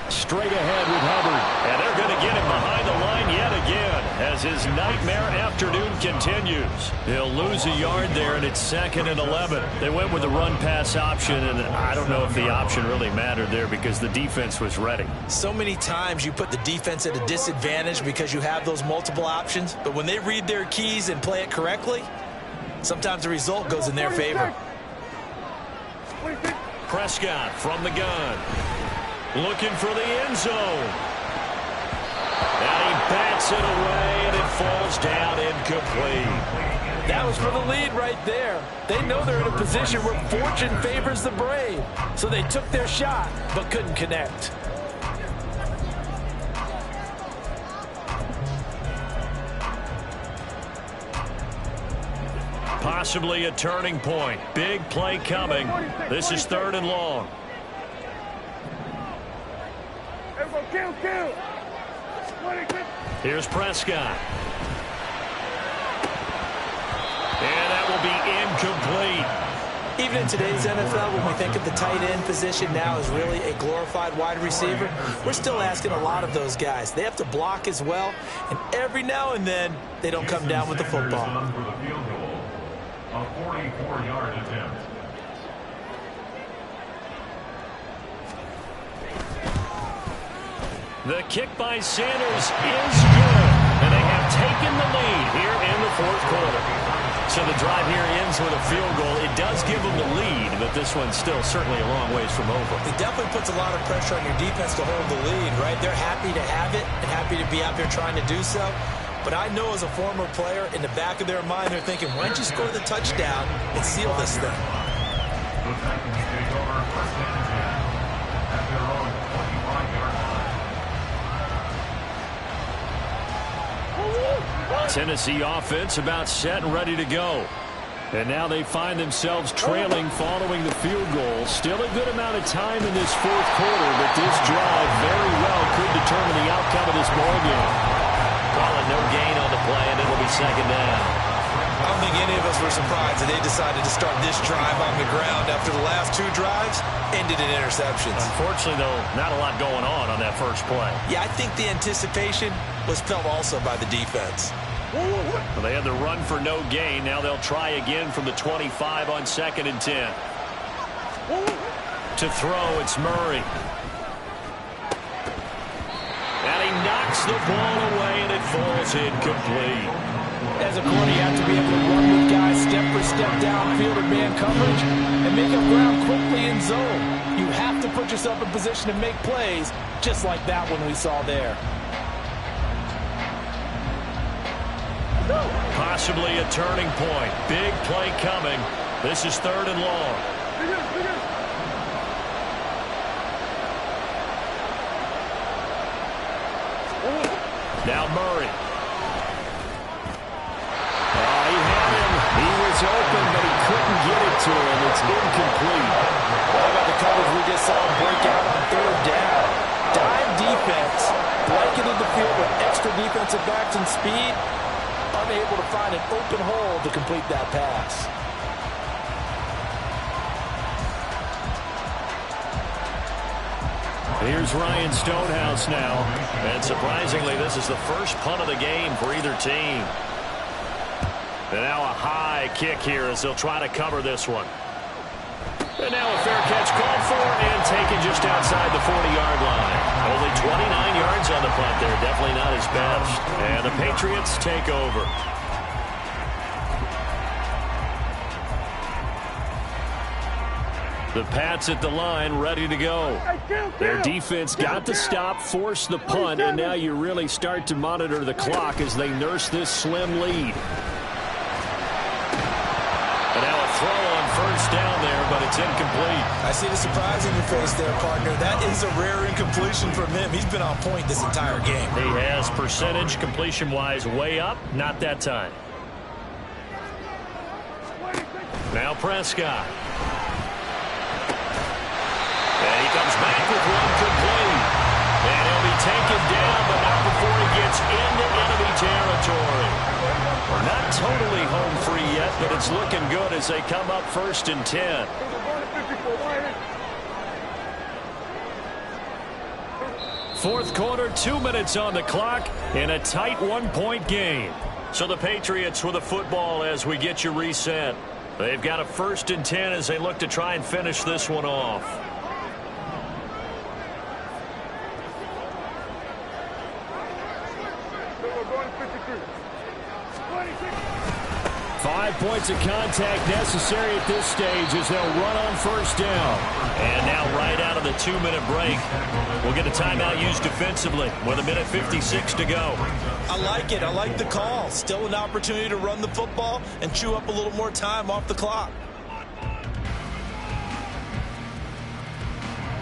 Straight ahead with Hubbard, and they're going to get him behind the line yet again as his nightmare afternoon continues. He'll lose a yard there, and it's 2nd and 11. They went with the run-pass option, and I don't know if the option really mattered there because the defense was ready. So many times you put the defense at a disadvantage because you have those multiple options, but when they read their keys and play it correctly, sometimes the result goes in their favor. Prescott from the gun. Looking for the end zone. And he bats it away, and it falls down incomplete. That was for the lead right there. They know they're in a position where fortune favors the brave. So they took their shot, but couldn't connect. Possibly a turning point. Big play coming. This is 3rd and long. Here's Prescott. And that will be incomplete. Even in today's NFL, when we think of the tight end position now as really a glorified wide receiver, we're still asking a lot of those guys. They have to block as well, and every now and then, they don't come down with the football. A 44-yard attempt. The kick by Sanders is good, and they have taken the lead here in the fourth quarter. So the drive here ends with a field goal. It does give them the lead, but this one's still certainly a long ways from over. It definitely puts a lot of pressure on your defense to hold the lead, right? They're happy to have it and happy to be out there trying to do so. But I know as a former player, in the back of their mind, they're thinking, why don't you score the touchdown and seal this thing? The Titans take over 1st and 10 at their own 25-yard line. Tennessee offense about set and ready to go. And now they find themselves trailing following the field goal. Still a good amount of time in this fourth quarter, but this drive very well could determine the outcome of this ball game. Calling no gain on the play, and it'll be 2nd down. I don't think any of us were surprised that they decided to start this drive on the ground after the last 2 drives ended in interceptions. Unfortunately, though, not a lot going on that first play. Yeah, I think the anticipation was felt also by the defense. Well, they had the run for no gain. Now they'll try again from the 25 on 2nd and 10. To throw, it's Murray. And he knocks the ball away, and it falls incomplete. As a corner, you have to be able to run with guys step for step downfield or man coverage and make up ground quickly in zone. You have to put yourself in position to make plays just like that one we saw there. Possibly a turning point. Big play coming. This is 3rd and long. Now Murray. He had him. He was open, but he couldn't get it to him. It's incomplete. What about the coverage we just saw him break out on 3rd down? Dive defense, blanketed the field with extra defensive backs and speed, unable to find an open hole to complete that pass. Here's Ryan Stonehouse now. And surprisingly, this is the first punt of the game for either team. And now a high kick here as they'll try to cover this one. And now a fair catch called for and taken just outside the 40-yard line. Only 29 yards on the punt there. Definitely not his best. And the Patriots take over. The Pats at the line, ready to go. Their defense got the stop, forced the punt, and now you really start to monitor the clock as they nurse this slim lead. And now a throw on 1st down there, but it's incomplete. I see the surprise in your face there, partner. That is a rare incompletion from him. He's been on point this entire game. He has percentage completion-wise way up, not that time. Now Prescott. And he comes back with one complete. And he'll be taken down, but not before he gets into enemy territory. Not totally home free yet, but it's looking good as they come up 1st and 10. Fourth quarter, 2 minutes on the clock in a tight 1-point game. So the Patriots with the football as we get you reset. They've got a 1st and 10 as they look to try and finish this one off. Five points of contact necessary at this stage as they'll run on 1st down. And now right out of the 2-minute break, we'll get a timeout used defensively with 1:56 to go. I like it. I like the call. Still an opportunity to run the football and chew up a little more time off the clock.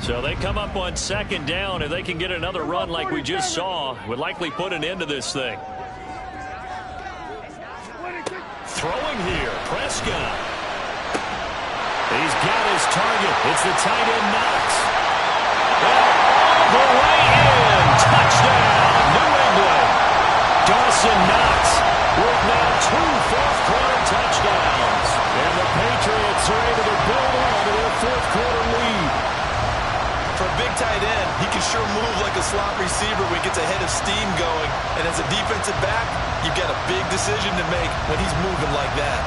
So they come up on 2nd down. If they can get another run like we just saw, would likely put an end to this thing. Throwing here, Prescott. He's got his target. It's the tight end, Knox. The way in. Touchdown, New England. Dawson Knox with now 2 fourth-quarter touchdowns. And the Patriots are able to build on to their fourth-quarter lead. For a big tight end, he can sure move like a slot receiver when he gets a head of steam going. And as a defensive back, you've got a big decision to make when he's moving like that.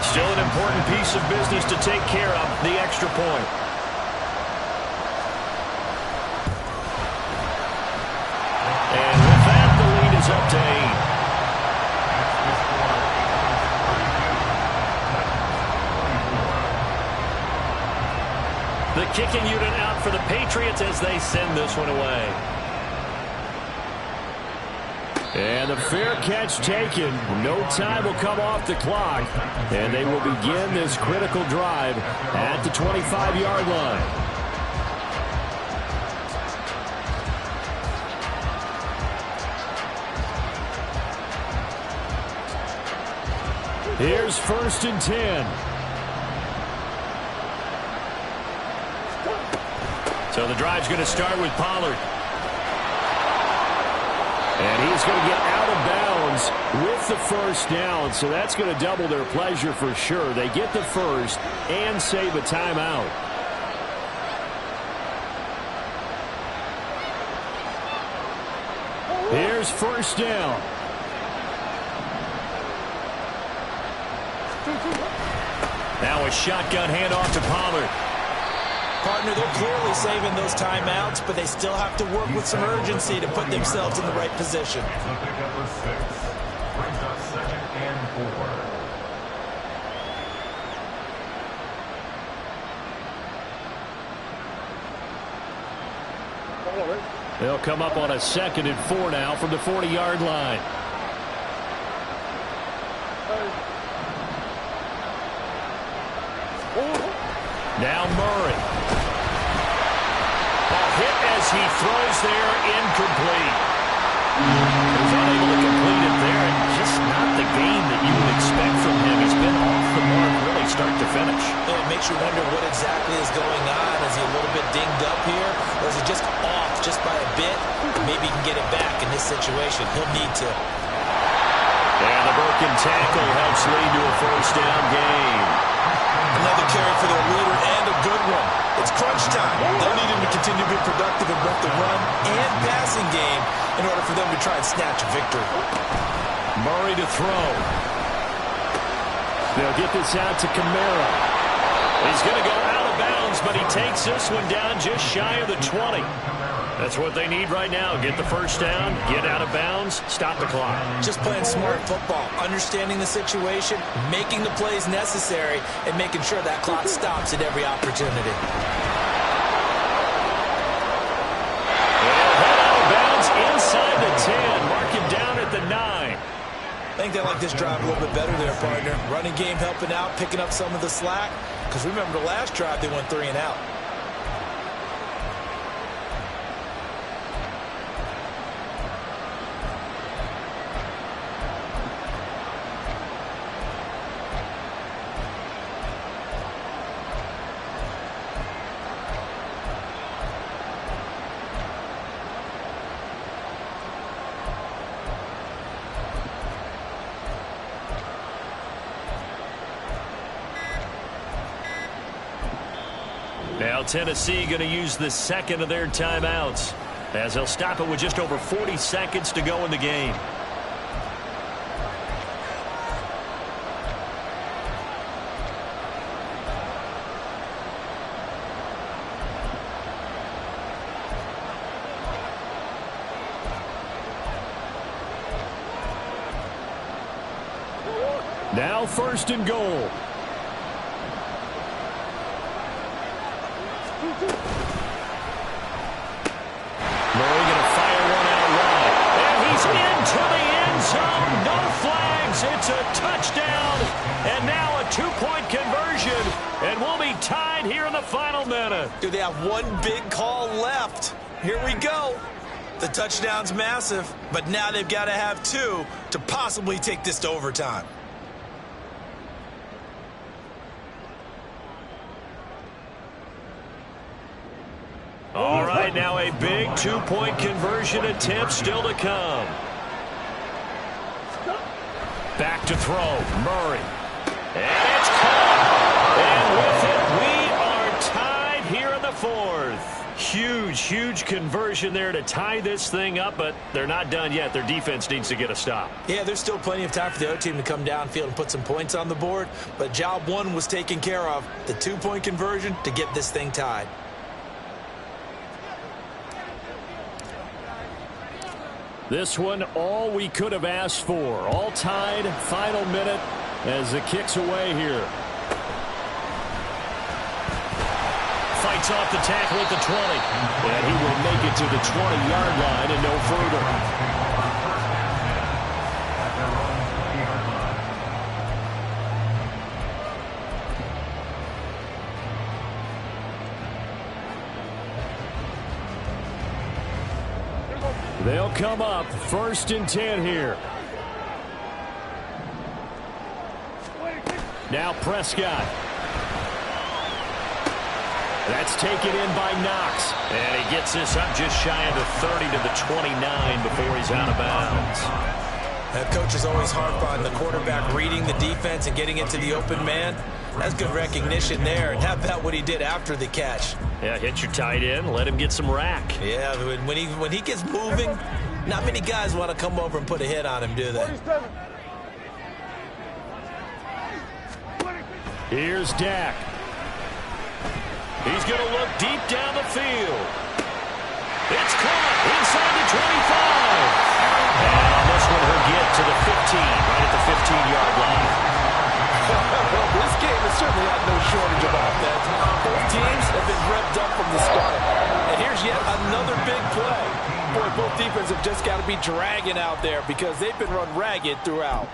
Still an important piece of business to take care of, the extra point. And with that, the lead is up to 8. The kicking unit out for the Patriots as they send this one away. And the fair catch taken. No time will come off the clock. And they will begin this critical drive at the 25-yard line. Here's 1st and 10. So the drive's going to start with Pollard. And he's going to get out of bounds with the 1st down. So that's going to double their pleasure for sure. They get the 1st and save a timeout. Here's 1st down. Now a shotgun handoff to Pollard. Partner, they're clearly saving those timeouts, but they still have to work with some urgency to put themselves in the right position. Brings up 2nd and 4. They'll come up on a 2nd and 4 now from the 40-yard line. Now Murray. A hit as he throws there, incomplete. He's unable to complete it there, and just not the game that you would expect from him. He's been off the mark really start to finish. Yeah, it makes you wonder what exactly is going on. Is he a little bit dinged up here, or is he just off just by a bit? Maybe he can get it back in this situation. He'll need to. And the broken tackle helps lead to a 1st down gain. Another carry for their leader and a good one. It's crunch time. They'll need him to continue to be productive in both the run and passing game in order for them to try and snatch a victory. Murray to throw. They'll get this out to Kamara. He's going to go out of bounds, but he takes this one down just shy of the 20. That's what they need right now. Get the 1st down, get out of bounds, stop the clock. Just playing smart football, understanding the situation, making the plays necessary, and making sure that clock stops at every opportunity. They'll head out of bounds inside the 10. Mark him down at the 9. I think they like this drive a little bit better there, partner. Running game helping out, picking up some of the slack. Because remember the last drive, they went 3 and out. Now Tennessee going to use the second of their timeouts, as they'll stop it with just over 40 seconds to go in the game. Now 1st and goal. Murray going to fire one out wide. And he's into the end zone. No flags. It's a touchdown. And now a 2-point conversion. And we'll be tied here in the final minute. Do they have one big call left? Here we go. The touchdown's massive, but now they've got to have 2 to possibly take this to overtime. All right, now a big 2-point conversion attempt still to come. Back to throw, Murray. And it's caught. And with it, we are tied here in the 4th. Huge conversion there to tie this thing up, but they're not done yet. Their defense needs to get a stop. Yeah, there's still plenty of time for the other team to come downfield and put some points on the board, but job 1 was taken care of. The 2-point conversion to get this thing tied. This one, all we could have asked for. All tied, final minute as it kicks away here. Fights off the tackle at the 20. And he will make it to the 20-yard line and no further. They'll come up 1st and 10 here. Now Prescott. That's taken in by Knox. And he gets this up just shy of the 30 to the 29 before he's out of bounds. That coach is always harp on the quarterback reading the defense and getting it to the open man. That's good recognition there. And how about what he did after the catch? Yeah, hit your tight end, let him get some rack. Yeah, when he gets moving, not many guys want to come over and put a hit on him, do they? Here's Dak. He's going to look deep down the field. It's caught inside the 25. And on this one, he'll get to the 15, right at the 15-yard line. Well, this game has certainly had no shortage of offense. Both teams have been revved up from the start. And here's yet another big play. Boy, both defenses have just got to be dragging out there because they've been run ragged throughout.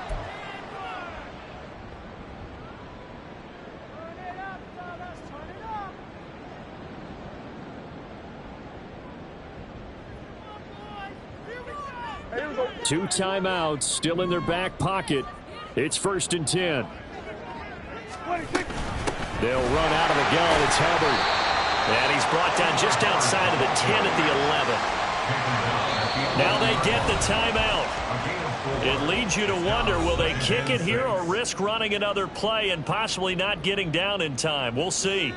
Two timeouts still in their back pocket. It's 1st and 10. They'll run out of the gun. It's Hubbard. And he's brought down just outside of the 10 at the 11. Now they get the timeout. It leads you to wonder, will they kick it here or risk running another play and possibly not getting down in time? We'll see.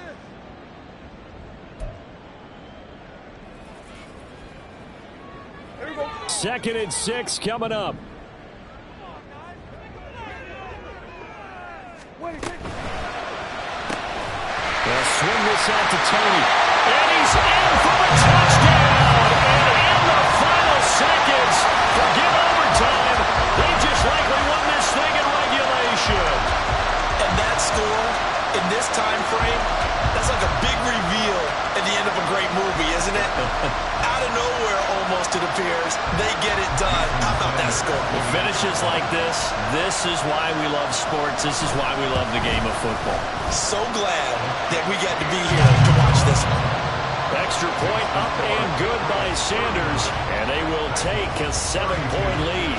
Second and 6 coming up. They'll swing this out to Tony. And he's in for the touchdown. And in the final seconds, forget overtime. They just likely won this thing in regulation. And that score in this time frame, that's like a big reveal at the end of a great movie, isn't it? Out of nowhere, almost, it appears. They get it done. How about that score? Finishes like this is why we love sports. This is why we love the game of football. So glad that we got to be here to watch this one. Extra point up and good by Sanders, and they will take a 7-point lead.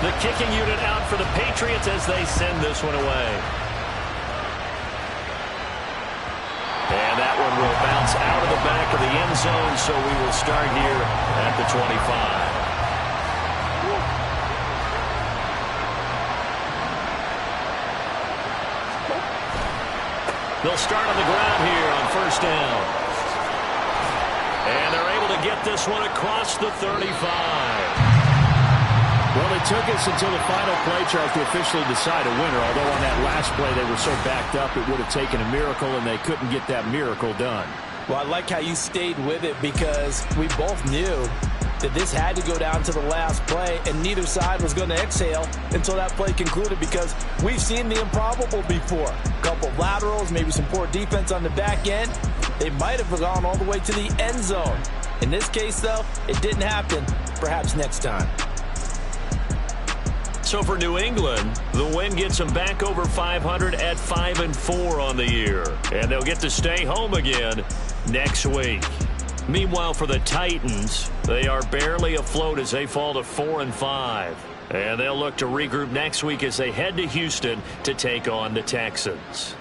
The kicking unit out for the Patriots as they send this one away. And that one will bounce out of the back of the end zone, so we will start here at the 25. They'll start on the ground here on first down. And they're able to get this one across the 35. Well, it took us until the final play, Charles, to officially decide a winner. Although on that last play they were so backed up it would have taken a miracle, and they couldn't get that miracle done. Well, I like how you stayed with it because we both knew that this had to go down to the last play, and neither side was going to exhale until that play concluded because we've seen the improbable before. A couple of laterals, maybe some poor defense on the back end. They might have gone all the way to the end zone. In this case, though, it didn't happen. Perhaps next time. So for New England, the win gets them back over 500 at 5-4 on the year. And they'll get to stay home again next week. Meanwhile, for the Titans, they are barely afloat as they fall to 4-5. And they'll look to regroup next week as they head to Houston to take on the Texans.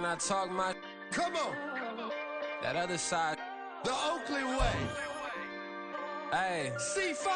Can I talk my? Come on. That other side. The Oakland way. Hey. C5.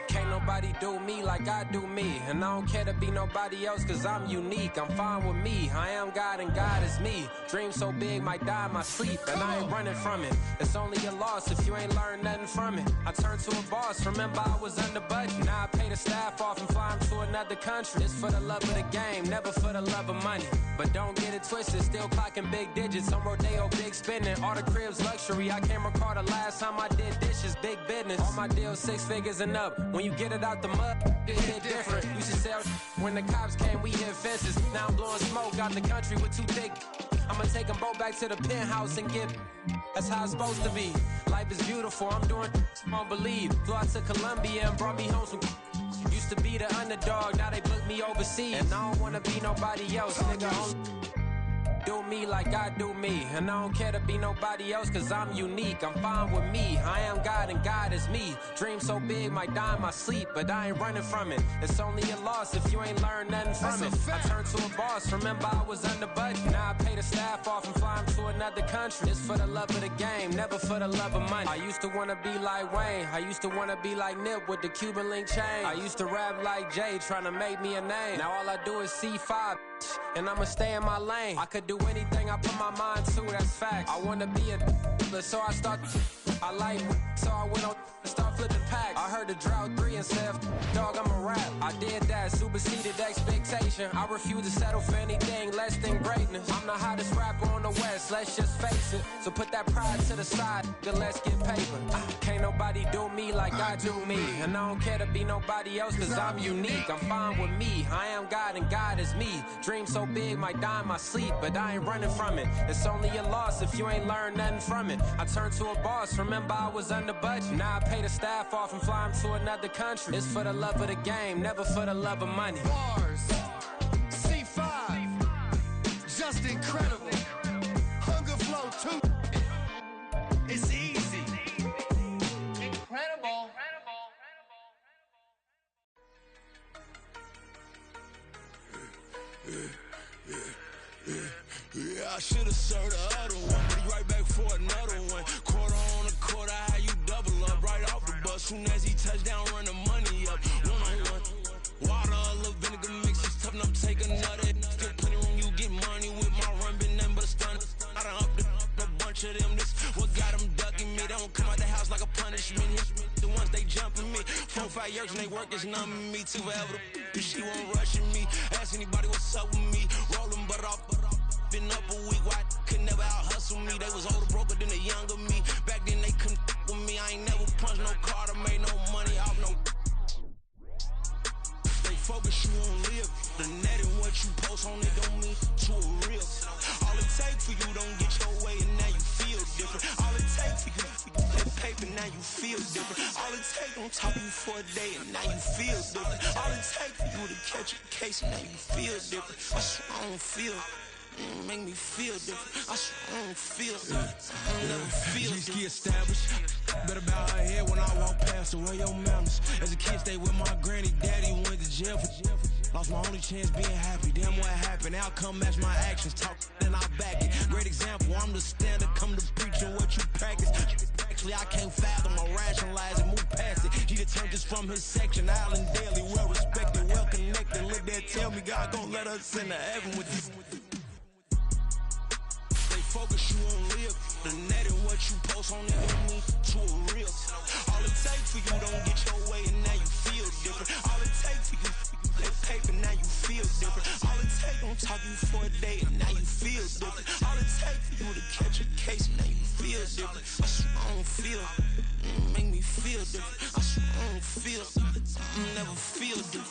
Can't nobody do me like I do me. And I don't care to be nobody else cause I'm unique. I'm fine with me. I am God and God is me. Dream so big might die in my sleep. And I ain't running from it. It's only a loss if you ain't learned nothing from it. I turned to a boss. Remember I was under budget. Now I pay the staff off and fly them to another country. It's for the love of the game, never for the love of money. But don't get it twisted. Still clocking big digits. On Rodeo, big spending. All the cribs luxury. I can't recall the last time I did dishes. Big business. All my deals 6 figures and up. When you get it out the mud, it hit different. Used to sell when the cops came, we hit fences. Now I'm blowing smoke out the country with 2 thick. I'ma take them both back to the penthouse and get. That's how it's supposed to be. Life is beautiful. I'm doing. Won't believe. Flew out to Colombia and brought me home some. Used to be the underdog. Now they book me overseas. And I don't wanna be nobody else, nigga. Do me like I do me. And I don't care to be nobody else cause I'm unique. I'm fine with me. I am God and God is me. Dream so big might die in my sleep. But I ain't running from it. It's only a loss if you ain't learned nothing from it. I turned to a boss. Remember I was under budget. Now I pay the staff off and fly them to another country. It's for the love of the game, never for the love of money. I used to wanna be like Wayne. I used to wanna be like Nip with the Cuban link chain. I used to rap like Jay trying to make me a name. Now all I do is C5 and I'ma stay in my lane. I could do anything I put my mind to, that's fact. I wanna be a so I start. I like so I went on start flipping packs. I heard the drought 3 and said, dog, I'm a rap. I did that, superseded expectation. I refuse to settle for anything less than greatness. I'm the hottest rapper on the West, let's just face it. So put that pride to the side, then let's get paper. Can't nobody do me like I do me. And I don't care to be nobody else cause I'm unique. I'm fine with me. I am God and God is me. Dream so big might die in my sleep, but I ain't running from it. It's only a loss if you ain't learned nothing from it. I turned to a boss, remember I was under budget. Now I pay the staff off and fly them to another country. It's for the love of the game, never for the love of money. Bars. C5. Just incredible. Hunger flow too. It's easy. Incredible. Yeah, I should've served the other one, but he right back for another one. Quarter on a quarter, how you double up right off the bus. Soon as he touch down, run the money up. 1-on-1. Water, a little vinegar mix, it's tough enough to take another. Still plenty room, you get money with my run, been nothing but a stun. I done up a bunch of them, this what got them ducking me. They don't come out the house like a punishment. The ones they jumping me. 4-5 years and they work is numbing me. Too forever, she won't rushing me. Ask anybody what's up with me. Rolling butt off. Been up a week, why could never out hustle me? They was older, broker than the younger me. Back then they couldn't with me. I ain't never punched no card or made no money off no. They focus you on live. The net and what you post on it don't mean to a real. All it take for you don't get your way and now you feel different. All it take for you that paper now you feel different. All it take don't talk you for a day and now you feel different. All it take for you to catch a case and now you feel different. I swear I don't feel. Make me feel different. I swear I don't feel. I never feel different. Established. Better bow her head when I walk past her. Where your manners? As a kid, stay with my granny. Daddy went to jail for. Lost my only chance being happy. Damn, what happened? Outcome match my actions. Talk and I back it. Great example. I'm the standard. Come to preaching what you practice. Actually, I can't fathom or rationalize and move past it. He determined this from his section. Island Daily, well respected, well connected. Look there, tell me God gon' let us into heaven with you. Focus you on live. The net and what you post on it don't mean to a real. All it takes for you don't get your way and now you feel different. All it takes for you that paper now you feel different. All it takes don't talk you for a day and now you feel different. All it takes for you to catch a case and now you feel different. I swear I don't feel. Make me feel different. I swear I don't feel. I never feel different.